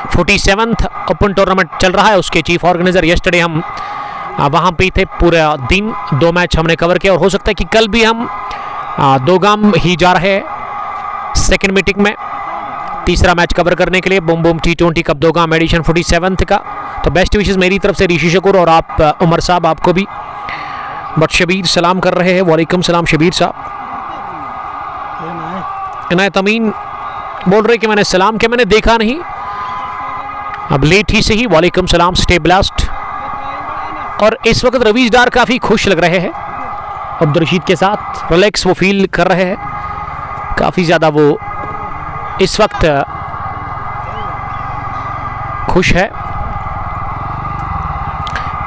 47th open tournament चल रहा है, उसके चीफ ऑर्गेनाइजर। यस्टरडे हम वहाँ पे थे पूरा दिन, 2 मैच हमने कवर किया और हो सकता है कि कल भी हम दोगाम ही जा रहे हैं सेकेंड मीटिंग में, तीसरा मैच कवर करने के लिए boom boom T20 cup Dogam edition 47th का। तो बेस्ट विशेस मेरी तरफ से ऋषि शकूर और आप उमर साहब, आपको भी। बट शबीर सलाम कर रहे हैं। वालेकुम सलाम शबीर साहब। इनायत अमीन बोल रहे कि मैंने सलाम किया, मैंने देखा नहीं, अब लेट ही से ही। वालेकुम सलाम, स्टे ब्लास्ट। और इस वक्त रवीश डार काफ़ी खुश लग रहे हैं अब्दुल रशीद के साथ, रिलैक्स वो फील कर रहे हैं काफ़ी ज़्यादा। वो इस वक्त खुश है।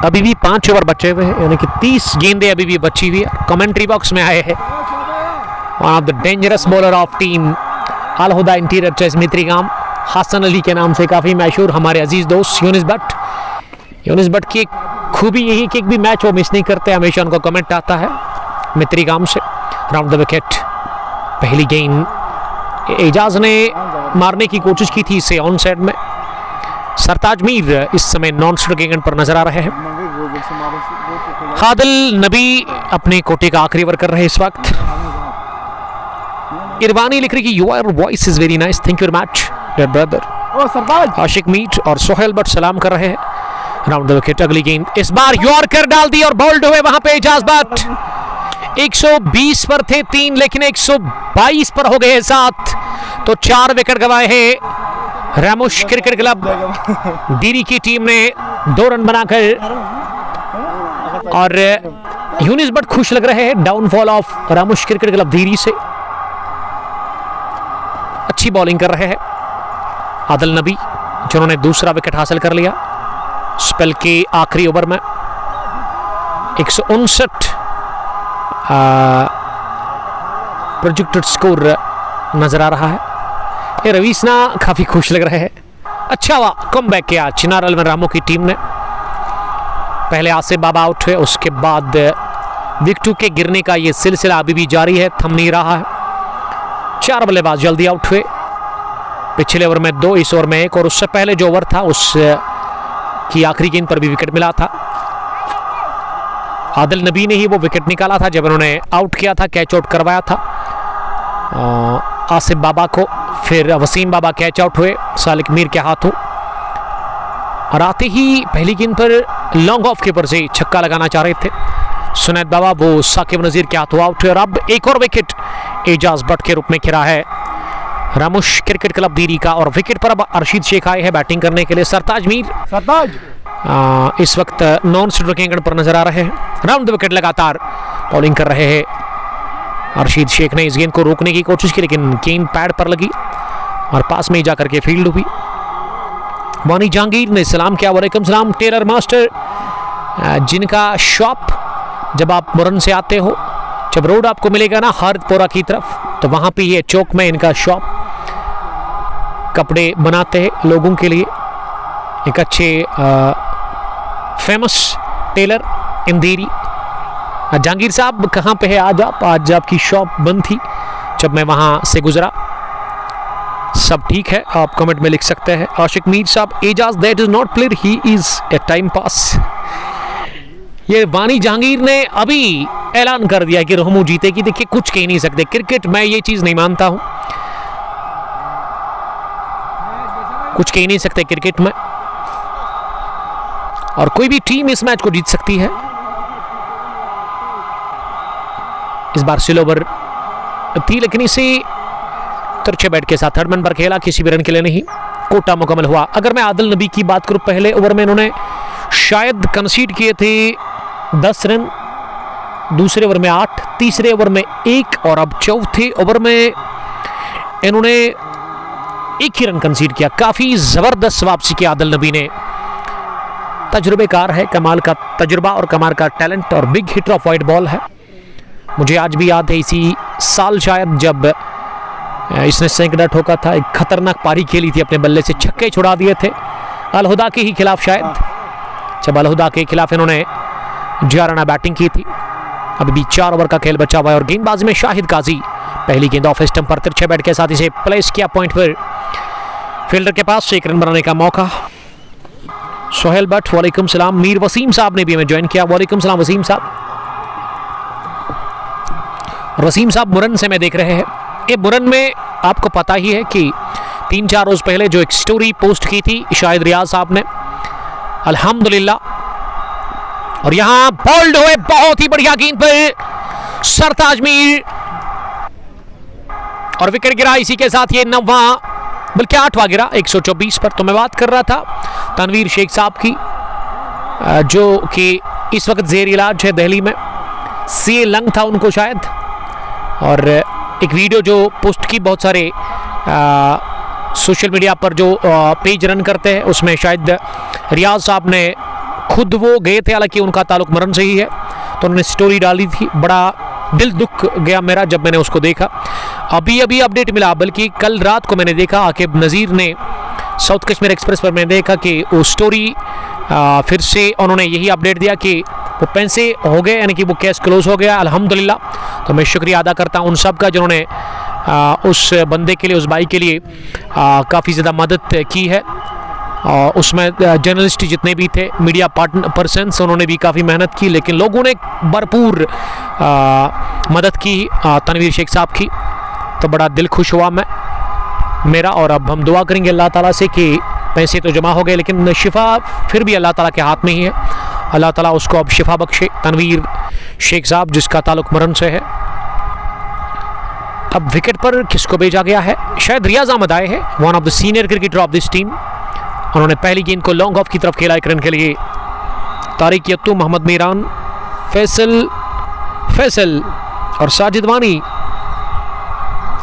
अभी भी 5 ओवर बचे हुए हैं, यानी कि 30 गेंदें अभी भी बची हुई है। कमेंट्री बॉक्स में आए हैं one of the dangerous bowler of team Al Huda interior chess Mitrigam, Hasan Ali के नाम से काफ़ी मशहूर हमारे अजीज दोस्त यूनिस भट्ट। यूनिस भट्ट की एक खूबी यही कि एक भी मैच वो मिस नहीं करते, हमेशा उनको कमेंट आता है मित्रीगाम से। राउंड द विकेट, पहली गेंद एजाज ने मारने की कोशिश की थी इसे ऑन साइड में। सरताज मीर इस समय नॉन स्ट्राइक एंड पर नजर आ रहे हैं। हादिल नबी अपने कोटे का आखिरी ओवर कर रहे हैं इस वक्त। इरवानी लिख रही कि your voice is very nice, thank you very much dear brother. Ashiq Mir और सोहेल भट्ट सलाम कर रहे हैं। राउंड द विकेट, अगली गेंद इस बार यॉर्कर डाल दी और बोल्ड हुए वहां पे एजाज भट्ट। 120 पर थे 3, लेकिन 122 पर हो गए 7, तो 4 विकेट गंवाए हैं रामोश क्रिकेट क्लब धीरी की टीम ने 2 रन बनाकर। और यूनिस भट्ट खुश लग रहे हैं downfall of Ramosh cricket club धीरी से। अच्छी बॉलिंग कर रहे हैं आदिल नबी, जिन्होंने दूसरा विकेट हासिल कर लिया स्पेल के आखिरी ओवर में। 159 प्रोजेक्टेड स्कोर नजर आ रहा है। ये रवीसना काफी खुश लग रहे हैं। अच्छा हुआ कमबैक किया चिनार अलवन रामो की टीम ने। पहले आसिफ बाबा आउट हुए, उसके बाद विकेटों के गिरने का ये सिलसिला अभी भी जारी है, थम नहीं रहा है। 4 बल्लेबाज जल्दी आउट हुए, पिछले ओवर में 2, इस ओवर में 1, और उससे पहले जो ओवर था उस की आखिरी गेंद पर भी विकेट मिला था। आदिल नबी ने ही वो विकेट निकाला था जब उन्होंने आउट किया था, कैच आउट करवाया था आसिफ बाबा को। फिर वसीम बाबा कैच आउट हुए सालिक मीर के हाथों, और आते ही पहली गेंद पर लॉन्ग ऑफ के ऊपर से छक्का लगाना चाह रहे थे सुनैद बाबा, वो साकिब नजीर के हाथों आउट हुए। और अब एक और विकेट एजाज भट्ट के रूप में खिला है रामोश क्रिकेट क्लब धीरी का। और विकेट पर अब अरशीद शेख आए हैं बैटिंग करने के लिए। सरताज मीर इस वक्त नॉन स्ट्राइक एंड पर नजर आ रहे हैं। राउंड द विकेट लगातार बॉलिंग कर रहे हैं अरशीद शेख ने। इस गेंद को रोकने की कोशिश की, लेकिन गेंद पैड पर लगी और पास में ही जाकर के फील्ड हुई। वानी जहांगीर ने सलाम किया। वालेकुम सलाम। टेलर मास्टर, जिनका शॉप जब आप मुरन से आते हो, जब रोड आपको मिलेगा ना हरदपोरा की तरफ, तो वहाँ पे ये चौक में इनका शॉप, कपड़े बनाते हैं लोगों के लिए। एक अच्छे फेमस टेलर इंदीरी। जहांगीर साहब कहाँ पे है आज आप? आज आपकी शॉप बंद थी जब मैं वहाँ से गुजरा। सब ठीक है, आप कमेंट में लिख सकते हैं। आशिक मीर साहब, Ejaz that is not player, he is a time pass. ये वानी जहांगीर ने अभी ऐलान कर दिया कि रोहमू जीतेगी। देखिए कुछ कह नहीं सकते, क्रिकेट मैं ये चीज नहीं मानता हूं, कुछ कह नहीं सकते क्रिकेट में, और कोई भी टीम इस मैच को जीत सकती है। इस बार स्लो ओवर थी, लेकिन इसे तिरछे बैट के साथ थर्ड मैन पर खेला, किसी भी रन के लिए नहीं, कोटा मुकम्मल हुआ। अगर मैं आदिल नबी की बात करूं, पहले ओवर में इन्होंने शायद कंसीड किए थे 10 रन, दूसरे ओवर में 8, तीसरे ओवर में 1 और अब चौथे ओवर में इन्होंने 1 ही रन कंसीड किया। काफी जबरदस्त वापसी की आदिल नबी ने। तजुर्बेकार है, कमाल का तजुर्बा और कमाल का टैलेंट, और big hitter of wide ball है। मुझे आज भी याद है इसी साल शायद जब इसने सैकड़ा ठोका था, एक खतरनाक पारी खेली थी, अपने बल्ले से छक्के छुड़ा दिए थे अलहुदा के ही खिलाफ, शायद जब अलहुदा के खिलाफ इन्होंने 11 रन बैटिंग की थी। अभी भी 4 ओवर का खेल बचा हुआ है, और गेंदबाजी में शाहिद काजी, पहली गेंद ऑफ स्टंप पर तिरछे बैट के साथ इसे प्लेस किया पॉइंट पर, फील्डर के पास 1 रन बनाने का मौका। सोहेल भट्ट, वालेकुम सलाम। मीर वसीम साहब ने भी हमें ज्वाइन किया, वालेकुम सलाम वसीम साहब। वसीम साहब मुरन से मैं देख रहे हैं। ये मुरन में आपको पता ही है कि 3-4 रोज पहले जो एक स्टोरी पोस्ट की थी शाहिद रियाज साहब ने, अल्हम्दुलिल्लाह, और यहां बोल्ड हुए, बहुत ही बढ़िया गेंद पर सरताज मीर, और विकेट गिरा। इसी के साथ ये 9वां बल्कि 8वां गिरा 124 पर। तो मैं बात कर रहा था तनवीर शेख साहब की, जो कि इस वक्त जेर इलाज है दिल्ली में, सीए लंग था उनको शायद, और एक वीडियो जो पोस्ट की बहुत सारे सोशल मीडिया पर जो पेज रन करते हैं, उसमें शायद रियाज साहब ने खुद वो गए थे, हालांकि उनका ताल्लुक मरन से ही है, तो उन्होंने स्टोरी डाली थी। बड़ा दिल दुख गया मेरा जब मैंने उसको देखा। अभी अपडेट मिला, बल्कि कल रात को मैंने देखा, आकिब नज़ीर ने साउथ कश्मीर एक्सप्रेस पर मैंने देखा कि वो स्टोरी फिर से उन्होंने यही अपडेट दिया कि वो पैसे हो गए, यानी कि वो केस क्लोज हो गया, अल्हम्दुलिल्लाह। तो मैं शुक्रिया अदा करता हूँ उन सब का जिन्होंने उस बंदे के लिए, उस भाई के लिए काफ़ी ज़्यादा मदद की है। उसमें जर्नलिस्ट जितने भी थे, मीडिया पर्सन्स, उन्होंने भी काफ़ी मेहनत की, लेकिन लोगों ने भरपूर मदद की तनवीर शेख साहब की। तो बड़ा दिल खुश हुआ मेरा, और अब हम दुआ करेंगे अल्लाह ताला से कि पैसे तो जमा हो गए, लेकिन शिफा फिर भी अल्लाह ताला के हाथ में ही है। अल्लाह ताला उसको अब शिफा बख्शे, तनवीर शेख साहब जिसका ताल्लुक मरन से है। अब विकेट पर किसको भेजा गया है? शायद रियाज अहमद आए हैं, one of the senior cricketer of this team. उन्होंने पहली गेंद को लॉन्ग ऑफ की तरफ खेला 1 रन के लिए। तारिक यत्तू, मोहम्मद मीरान, फैसल और साजिद वानी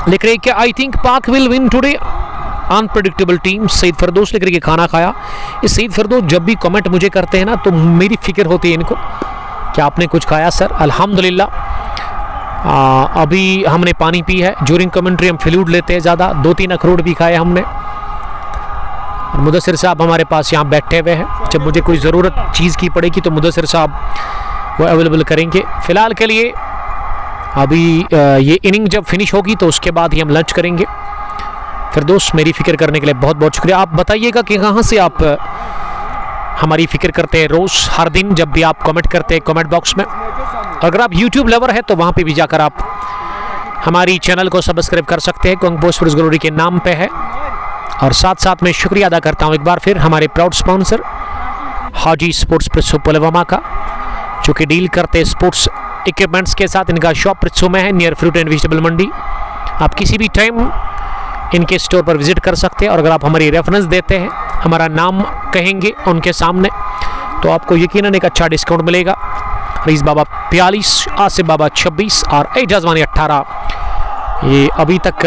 लिख रहे कि I think Pak will win today, unpredictable team. Saeed Fardos लिख रहे कि खाना खाया। इस सईद फरदोस जब भी कमेंट मुझे करते हैं ना, तो मेरी फिक्र होती है इनको कि आपने कुछ खाया सर। अल्हम्दुलिल्लाह अभी हमने पानी पी है। ज्यूरिंग कमेंट्री हम फ्लूइड लेते हैं ज़्यादा, 2-3 अखरोट भी खाए हमने। मुदस्सिर साहब हमारे पास यहाँ बैठे हुए हैं, जब मुझे कोई ज़रूरत चीज़ की पड़ेगी तो मुदस्सिर साहब वो अवेलेबल करेंगे। फ़िलहाल के लिए अभी ये इनिंग जब फिनिश होगी तो उसके बाद ही हम लंच करेंगे। फिरदौस, मेरी फ़िक्र करने के लिए बहुत बहुत शुक्रिया। आप बताइएगा कि कहाँ से आप हमारी फ़िक्र करते हैं रोज़, हर दिन जब भी आप कमेंट करते हैं कमेंट बॉक्स में। अगर आप यूट्यूब लवर है तो वहाँ पे भी जाकर आप हमारी चैनल को सब्सक्राइब कर सकते हैं, कुंग पोस्ट ग्लोरी के नाम पे है। और साथ साथ मैं शुक्रिया अदा करता हूँ एक बार फिर हमारे प्राउड स्पॉन्सर हाजी स्पोर्ट्स प्रित्सू पुलवामा का, जो कि डील करते हैं स्पोर्ट्स इक्विपमेंट्स के साथ। इनका शॉप प्रित्सू में है, नियर फ्रूट एंड वेजिटेबल मंडी। आप किसी भी टाइम इनके स्टोर पर विजिट कर सकते हैं, और अगर आप हमारी रेफरेंस देते हैं, हमारा नाम कहेंगे उनके सामने, तो आपको यकीनन एक अच्छा डिस्काउंट मिलेगा। रईस बाबा 42, आसिफ बाबा 26 और एजाज वानी 18। ये अभी तक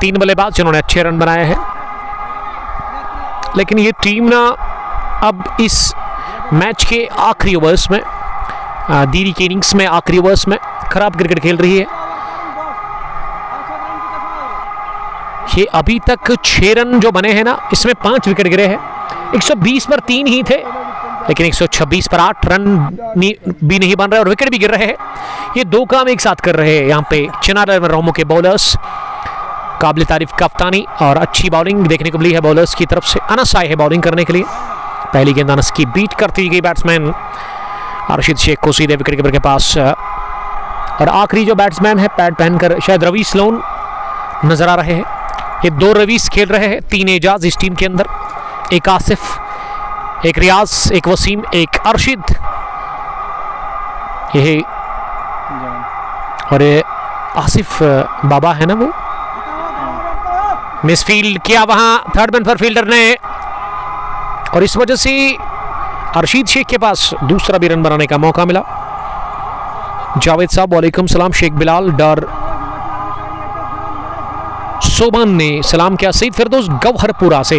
3 बल्लेबाज जिन्होंने अच्छे रन बनाए हैं, लेकिन ये टीम ना अब इस मैच के आखिरी ओवर्स में, दीरी के इनिंग्स में आखिरी ओवर्स में खराब क्रिकेट खेल रही है। ये अभी तक 6 रन जो बने हैं ना, इसमें 5 विकेट गिरे हैं। 120 पर 3 ही थे, लेकिन 126 पर 8 रन भी नहीं बन रहे और विकेट भी गिर रहे हैं। ये 2 काम एक साथ कर रहे हैं यहाँ पे चिनार रोहमू के बॉलर्स। काबिल तारीफ कप्तानी और अच्छी बॉलिंग देखने को मिली है बॉलर्स की तरफ से। अनस आए है बॉलिंग करने के लिए। पहली गेंद अनस की बीट करती गई बैट्समैन अरशीद शेख को सीधे विकेट कीपर के पास। और आखिरी जो बैट्समैन है पैड पहनकर शायद रवीस लोन नजर आ रहे हैं। ये 2 रवीस खेल रहे हैं, 3 एजाज इस टीम के अंदर, एक आसिफ, एक रियाज, एक वसीम, एक अरशीद, ये और ये आसिफ बाबा है ना वो। मिसफील्ड किया वहां थर्ड मैन पर फील्डर ने और इस वजह से अरशीद शेख के पास दूसरा भी रन बनाने का मौका मिला। जावेद साहब वालेकुम सलाम। शेख बिलाल डर सोबान ने सलाम किया। सईद फिरदौस गौहरपुरा से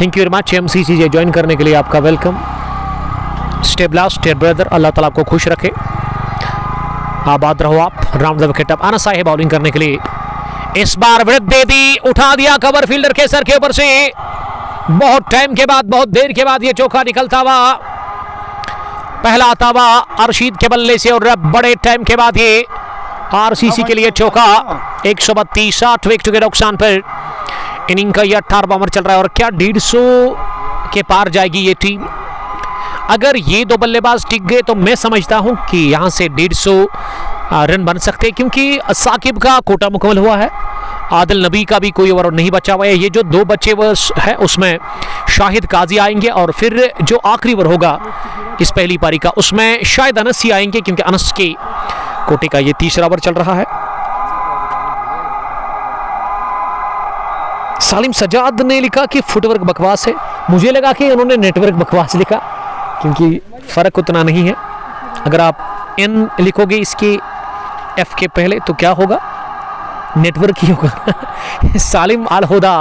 thank you very much MCCJ join करने के लिए आपका welcome. Stay blast stay brother, अल्लाह ताला आपको खुश रखे, आबाद रहो आप। Round the wicket up Anas है बॉलिंग करने के लिए। इस बार विकेट दे दी, उठा दिया कवर फील्डर के सर के ऊपर से। बहुत टाइम के बाद, बहुत देर के बाद ये चौका निकलता हुआ, पहला आता हुआ अरशीद के बल्ले से और बड़े टाइम के बाद ये RCC के लिए चौका। 132 8 विकेट के नुकसान पर इनिंग का यह 18वां ओवर चल रहा है और क्या 150 के पार जाएगी ये टीम। अगर ये 2 बल्लेबाज टिक गए तो मैं समझता हूं कि यहां से 150 रन बन सकते हैं, क्योंकि साकिब का कोटा मुकम्मल हुआ है, आदिल नबी का भी कोई ओवर नहीं बचा हुआ है। ये जो 2 बचे ओवर है उसमें शाहिद काजी आएंगे और फिर जो आखिरी ओवर होगा इस पहली पारी का उसमें शायद अनस ही आएंगे, क्योंकि अनस के कोटे का ये 3रा ओवर चल रहा है। सालिम सजाद ने लिखा कि फुटवर्क बकवास है। मुझे लगा कि उन्होंने नेटवर्क बकवास लिखा, क्योंकि फ़र्क उतना नहीं है। अगर आप N लिखोगे इसके F के पहले तो क्या होगा, नेटवर्क ही होगा। सालिम अलहुदा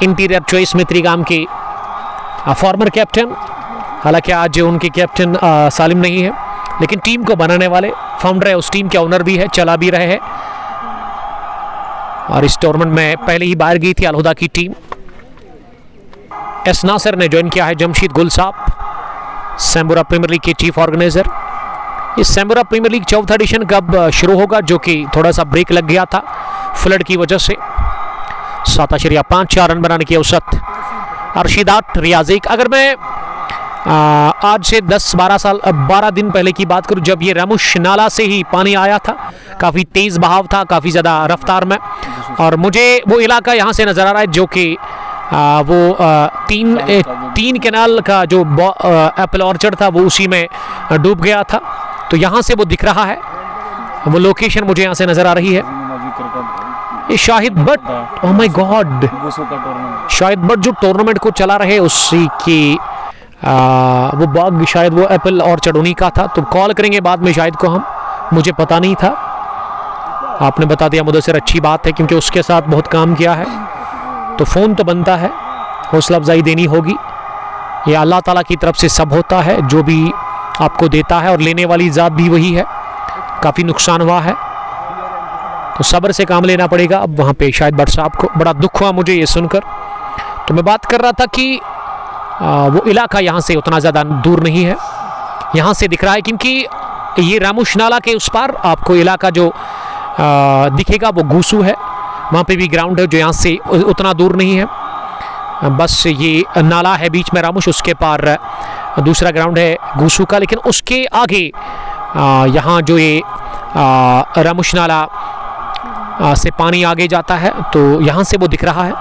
इंटीरियर चॉइस मित्रीगाम के फॉर्मर कैप्टन, हालांकि आज उनके कैप्टन सालिम नहीं है, लेकिन टीम को बनाने वाले फाउंडर है, उस टीम के ओनर भी है, चला भी रहे हैं। और इस टूर्नामेंट में पहले ही बाहर गई थी अलहुदा की टीम। एस नासिर ने ज्वाइन किया है। जमशीद गुल साहब सैम्बुरा प्रीमियर लीग के चीफ ऑर्गेनाइजर। इस सैम्बुरा प्रीमियर लीग 4th एडिशन कब शुरू होगा, जो कि थोड़ा सा ब्रेक लग गया था फ्लड की वजह से। 7.54 रन बनाने की औसत। अरशीद 8 रियाज 1। अगर मैं आज से 12 दिन पहले की बात करूं, जब ये रामुश नाला से ही पानी आया था, काफ़ी तेज़ बहाव था, काफ़ी ज़्यादा रफ्तार में, और मुझे वो इलाका यहाँ से नज़र आ रहा है जो कि वो 3 कैनाल का जो एप्पल ऑर्चर्ड था वो उसी में डूब गया था। तो यहाँ से वो दिख रहा है, वो लोकेशन मुझे यहाँ से नज़र आ रही है। ये Shahid but, oh my God, Shahid but जो टूर्नामेंट को चला रहे उसी की वो बाग, शायद वो एप्पल ऑर्चर्ड उन्हीं का था। तो कॉल करेंगे बाद में शाहिद को हम, मुझे पता नहीं था, आपने बता दिया मुदस्सिर, अच्छी बात है, क्योंकि उसके साथ बहुत काम किया है तो फ़ोन तो बनता है, हौसला अफजाई देनी होगी। ये अल्लाह ताला की तरफ से सब होता है, जो भी आपको देता है, और लेने वाली ज़ात भी वही है। काफ़ी नुकसान हुआ है तो सब्र से काम लेना पड़ेगा। अब वहाँ पे शायद भट्ट साहब को बड़ा दुख हुआ मुझे ये सुनकर। तो मैं बात कर रहा था कि वो इलाका यहाँ से उतना ज़्यादा दूर नहीं है, यहाँ से दिख रहा है, क्योंकि ये रामुश नाला के उस पार आपको इलाका जो दिखेगा वो गूसू है, वहाँ पे भी ग्राउंड है जो यहाँ से उतना दूर नहीं है, बस ये नाला है बीच में रामुश, उसके पार दूसरा ग्राउंड है गूसू का। लेकिन उसके आगे यहाँ जो ये रामुश नाला से पानी आगे जाता है तो यहाँ से वो दिख रहा है।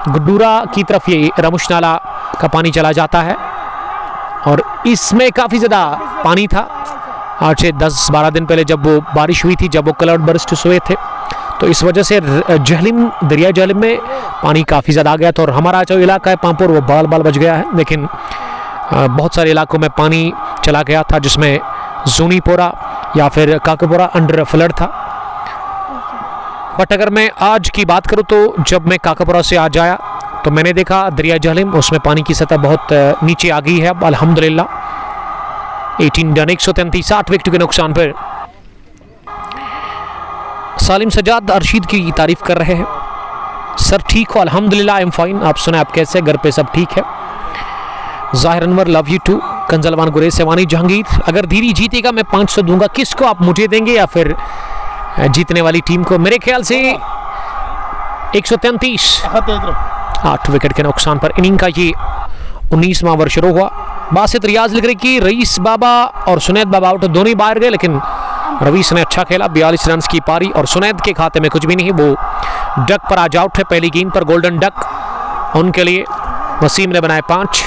गुड्डूरा की तरफ ये रामुश नाला का पानी चला जाता है और इसमें काफ़ी ज़्यादा पानी था। आज से 10-12 दिन पहले जब वो बारिश हुई थी, जब वो क्लाउड बर्स्ट हुए थे, तो इस वजह से जहलिम, दरिया जहलिम में पानी काफ़ी ज़्यादा आ गया था। और हमारा जो इलाका है पामपुर, वो बाल बाल बच गया है, लेकिन बहुत सारे इलाकों में पानी चला गया था, जिसमें जूनीपोरा या फिर काकपोरा अंडर फ्लड था। बट अगर मैं आज की बात करूं तो जब मैं काकापुरा से आज आया तो मैंने देखा दरिया जहलिम, उसमें पानी की सतह बहुत नीचे आ गई है अब अल्हम्दुलिल्लाह। 18 रन 133 8 विकेट के नुकसान पर। सालिम सजाद अरशीद की तारीफ कर रहे हैं। सर ठीक हो? अल्हम्दुलिल्लाह आई एम फाइन। आप सुना आप कैसे? घर पे सब ठीक है? जाहिर Anwar love you to. Kanzalwan गुरेज सेवानी जहांगीर, अगर धीरी जीतेगा मैं 500 दूंगा, किसको आप? मुझे देंगे या फिर जीतने वाली टीम को? मेरे ख्याल से 133। 31 8 विकेट के नुकसान पर इनिंग का ये 19वां ओवर शुरू हुआ। बासित रियाज लिख रही कि रईस बाबा और सुनैद बाबा आउट, दोनों ही बाहर गए, लेकिन रवीस ने अच्छा खेला। 42 रन की पारी और सुनैद के खाते में कुछ भी नहीं, वो डक पर आज आउट है। पहली गेंद पर गोल्डन डक उनके लिए। वसीम ने बनाए 5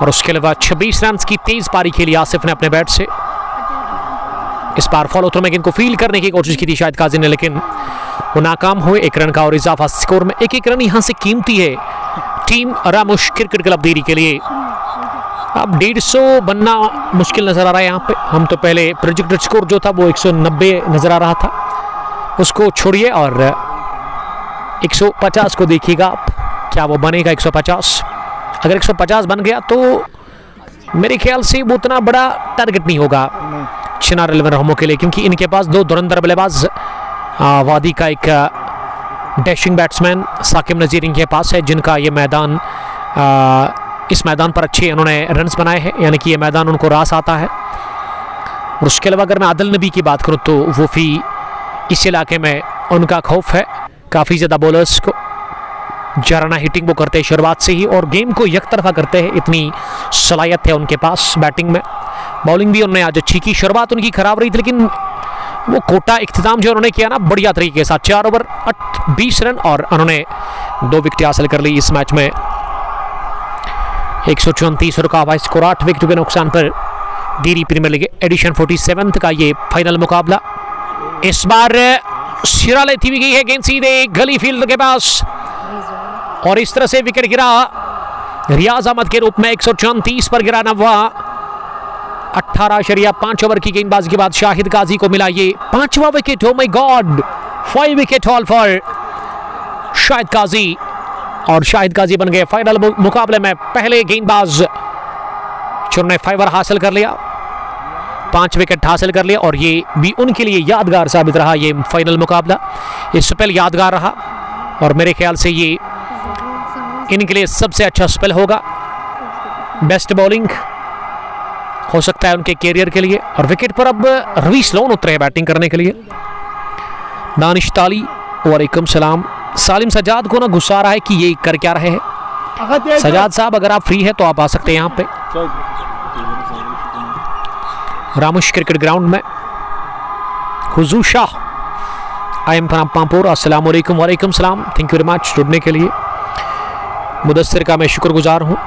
और उसके अलावा 26 रन की तेज पारी खेली आसिफ ने अपने बैट से। इस बार फॉलो थ्रो में गेंद को फील करने की कोशिश की थी शाहिद काजी ने, लेकिन वो नाकाम हुए। 1 रन का और इजाफा स्कोर में। 1-1 रन यहां से कीमती है टीम रामुश क्रिकेट क्लब देरी के लिए। अब 150 बनना मुश्किल नजर आ रहा है यहाँ पे। हम तो पहले प्रोजेक्टेड स्कोर जो था वो 190 नजर आ रहा था, उसको छोड़िए और 150 को देखिएगा आप, क्या वो बनेगा 150। अगर 150 बन गया तो मेरे ख्याल से वो उतना बड़ा टारगेट नहीं होगा चिनार 11 रहमों के लिए, क्योंकि इनके पास 2 धुरंधर बल्लेबाज, वादी का एक डैशिंग बैट्समैन साकिब नज़ीर इनके पास है, जिनका ये मैदान इस मैदान पर अच्छे उन्होंने रन्स बनाए हैं, यानी कि ये मैदान उनको रास आता है। और उसके अलावा अगर मैं आदिल नबी की बात करूं तो वो भी इस इलाके में उनका खौफ है। काफ़ी ज़्यादा बॉलर्स को जराना हिटिंग वो करते हैं शुरुआत से ही और गेम को एक तरफा करते हैं, इतनी सलाहियत है उनके पास बैटिंग में। बॉलिंग भी उन्होंने आज अच्छी की। शुरुआत उनकी खराब रही थी, लेकिन वो कोटा इख्तिताम जो उन्होंने किया ना बढ़िया तरीके के साथ। 4 ओवर 20 रन और उन्होंने 2 विकेट हासिल कर ली इस मैच में। 134 रुका हुआ स्कोर। 8 विकेट के नुकसान पर डीरी प्रीमियर लीग एडिशन 47 का ये फाइनल मुकाबला। इस बार सिरा लेती हुई गई है गेंद सीधे गली फील्ड के पास और इस तरह से विकेट गिरा रियाज अहमद के रूप में। 134 पर गिरा नवा। 18.5 ओवर की गेंदबाजी के बाद शाहिद काजी को मिला ये 5वां wicket. Oh my god, 5 wicket haul for Shahid Qazi और शाहिद काजी बन गए फाइनल मुकाबले में पहले गेंदबाज जिन्होंने 5 ओवर हासिल कर लिया, 5 विकेट हासिल कर लिया और ये भी उनके लिए यादगार साबित रहा। ये फाइनल मुकाबला ये स्पेल यादगार रहा और मेरे ख्याल से ये इनके लिए सबसे अच्छा स्पेल होगा। बेस्ट बॉलिंग हो सकता है उनके कैरियर के लिए। और विकेट पर अब रवीस लोन उतरे हैं बैटिंग करने के लिए। दानिश ताली वालेकुम सलाम। सालिम सजाद को ना गुस्सा आ रहा है कि ये कर क्या रहे हैं। सजाद साहब अगर आप फ्री है तो आप आ सकते हैं यहाँ पे रामुश क्रिकेट ग्राउंड में। हुजूर Shah I am from Pampore, अस्सलाम वालेकुम। वालेकुम सलाम, थैंक यू वेरी मच जुड़ने के लिए। मुदस्सिर का मैं शुक्रगुजार हूँ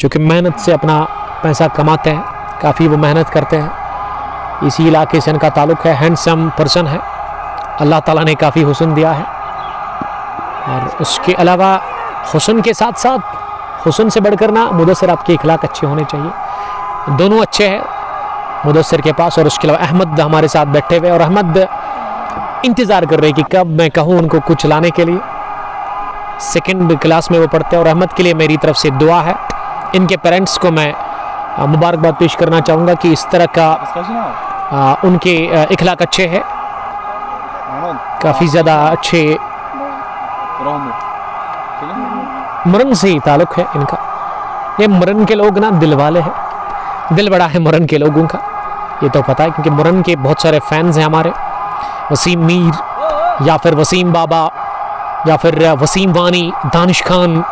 जो कि मेहनत से अपना पैसा कमाते हैं, काफ़ी वो मेहनत करते हैं। इसी इलाके से इनका ताल्लुक़ है। हैंडसम पर्सन है, अल्लाह ताला ने काफ़ी हुस्न दिया है और उसके अलावा हुस्न के साथ साथ हुस्न से बढ़कर ना मुदस्सिर आपके इखलाक अच्छे होने चाहिए। दोनों अच्छे हैं मुदस्सिर के पास और उसके अलावा अहमद हमारे साथ बैठे हुए और अहमद इंतज़ार कर रहे हैं कि कब मैं कहूँ उनको कुछ लाने के लिए। 2nd क्लास में वो पढ़ते हैं और अहमद के लिए मेरी तरफ से दुआ है। इनके पेरेंट्स को मैं मुबारकबाद पेश करना चाहूँगा कि इस तरह का उनके इखलाक अच्छे हैं, काफ़ी ज़्यादा अच्छे। मुरन से ही ताल्लुक़ है इनका। ये मुरन के लोग ना दिल वाले हैं, दिल बड़ा है मुरन के लोगों का, ये तो पता है क्योंकि मुरन के बहुत सारे फैंस हैं हमारे। वसीम मीर या फिर वसीम बाबा या फिर वसीम वानी, दानिश खान,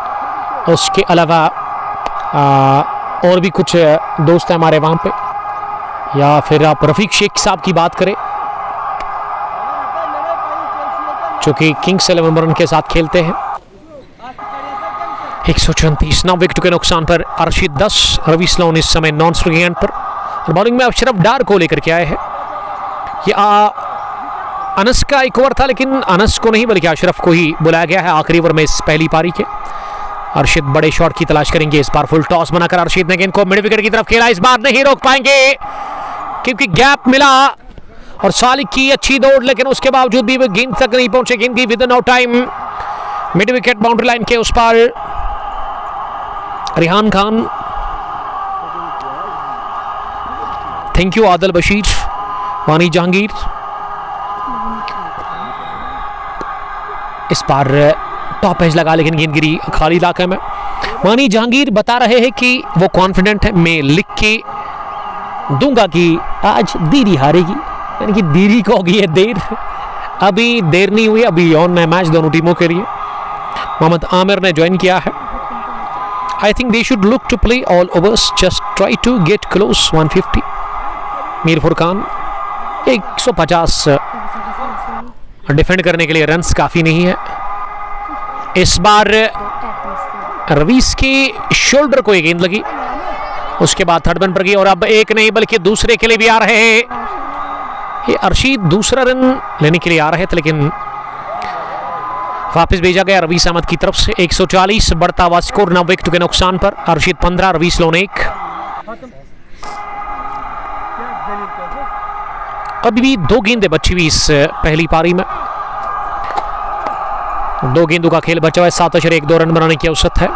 उसके अलावा और भी कुछ दोस्त हैं हमारे वहाँ पे। या फिर आप रफ़ीक शेख साहब की बात करें जो कि किंग्स 11 मुरन के साथ खेलते हैं। 134 9 विकेट के नुकसान पर अरशीद 10, रवीस लोन इस समय नॉन स्ट्राइक एंड पर। और बॉलिंग में अशरफ डार को लेकर के आए हैं। ये अनस का एक ओवर था लेकिन अनस को नहीं बल्कि अशरफ को ही बुलाया गया है आखिरी ओवर में इस पहली पारी के। अरशीद बड़े शॉट की तलाश करेंगे। इस बार फुल टॉस बनाकर अरशीद ने गेंद को मिड विकेट की तरफ खेला। इस बार नहीं रोक पाएंगे क्योंकि गैप मिला और सालिक की अच्छी दौड़, लेकिन उसके बावजूद भी वो गेंद तक नहीं पहुंचे। गेंद की within no time mid wicket boundary line के उस पार रिहान खान। Thank you Adil Bashir, Wani Jahangir. इस बार टॉप एज लगा लेकिन गेंद गिरी खाली इलाके में। वानी जहांगीर बता रहे हैं कि वो कॉन्फिडेंट है, मैं लिख के दूंगा कि आज दीरी हारेगी, यानी कि दीरी को होगी है देर। अभी देर नहीं हुई, अभी ऑन है मैच दोनों टीमों के लिए। मोहम्मद आमिर ने ज्वाइन किया है। I think they should look to play all overs, just try to get close 150। Mir Furqan 150 defend करने के लिए रन्स काफ़ी नहीं है। इस बार रवीस के शोल्डर को एक गेंद लगी, उसके बाद थर्ड रन पर गई और अब एक नहीं बल्कि दूसरे के लिए भी आ रहे हैं। ये अर्शीद दूसरा रन लेने के लिए आ रहे थे लेकिन वापस भेजा गया रवीस अहमद की तरफ से। 140 बढ़ता हुआ स्कोर 9 विकेट के नुकसान पर। अर्शीद 15, रवीस लोन 1। अभी भी 2 गेंदें बची हुई इस पहली पारी में। 2 गेंदों का खेल बचा हुआ है, 7.12 रन बनाने की औसत है।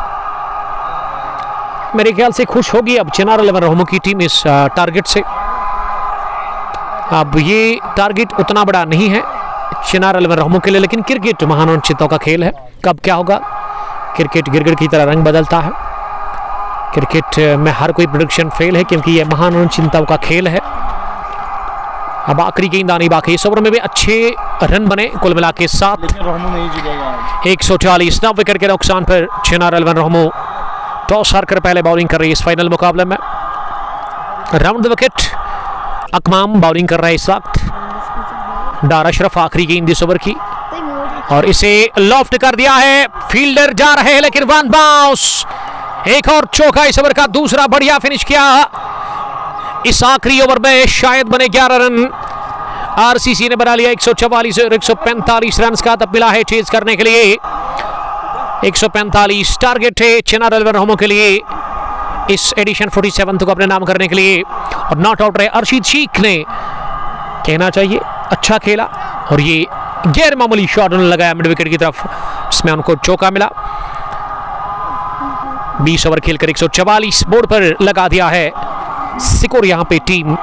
मेरे ख्याल से खुश होगी अब चिनार 11 रोहमू की टीम इस टारगेट से। अब ये टारगेट उतना बड़ा नहीं है चिनार 11 रोहमू के लिए, लेकिन क्रिकेट महान अनिश्चितताओं का खेल है। कब क्या होगा, क्रिकेट गिरगिट की तरह रंग बदलता है। क्रिकेट में हर कोई प्रेडिक्शन फेल है क्योंकि ये महान अनिश्चितताओं का खेल है। अब आखिरी गेंद आनी बाकी। इस ओवर में भी अच्छे रन बने कुल मिला के 7। 140 9 विकेट के नुकसान पर चिनार 11 रोहमू टॉस हारकर पहले बॉलिंग कर रही है इस फाइनल मुकाबले में। राउंड द विकेट अकमाम बॉलिंग कर रहा है इस वक्त। डार अशरफ आखिरी गेंद इस ओवर की और इसे लॉफ्ट कर दिया है। फील्डर जा रहे हैं लेकिन वन बाउंस। एक और चौका इस ओवर का, दूसरा बढ़िया फिनिश किया इस आखिरी ओवर में। शायद बने 11 रन। आरसीसी ने बना लिया 144 और 145 रन का तब मिला है चेज करने के लिए। 145 टारगेट है चिनार 11 रोहमू के लिए इस एडिशन 47 को अपने नाम करने के लिए। और नॉट आउट रहे अर्शीद शेख ने, कहना चाहिए अच्छा खेला और ये गैर मामूली शॉट उन्होंने लगाया मिड विकेट की तरफ, जिसमें उनको चौका मिला। 20 ओवर खेलकर 144 बोर्ड पर लगा दिया है स्कोर यहाँ पे टीम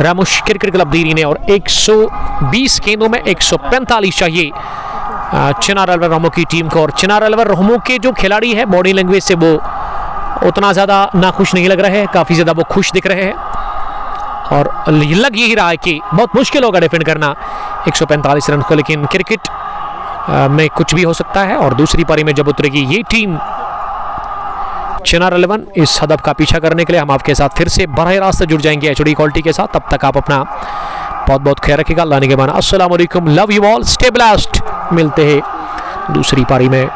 रामुश क्रिकेट क्लब दीरी ने। और 120 गेंदों में 145 चाहिए चिनार 11 रोहमू की टीम को। और चिनार 11 रोहमू के जो खिलाड़ी है बॉडी लैंग्वेज से वो उतना ज़्यादा नाखुश नहीं लग रहे हैं, काफ़ी ज़्यादा वो खुश दिख रहे हैं। और लग यही रहा है कि बहुत मुश्किल होगा डिफेंड करना 145 रन को, लेकिन क्रिकेट में कुछ भी हो सकता है। और दूसरी पारी में जब उतरेगी ये टीम चिनार 11 इस हदफ का पीछा करने के लिए, हम आपके साथ फिर से बराह रास्त जुड़ जाएंगे एचडी क्वालिटी के साथ। तब तक आप अपना बहुत बहुत ख्याल रखिएगा। अल्लाह ने के माना अस्सलाम वालेकुम, love you all, stay blessed. मिलते हैं दूसरी पारी में।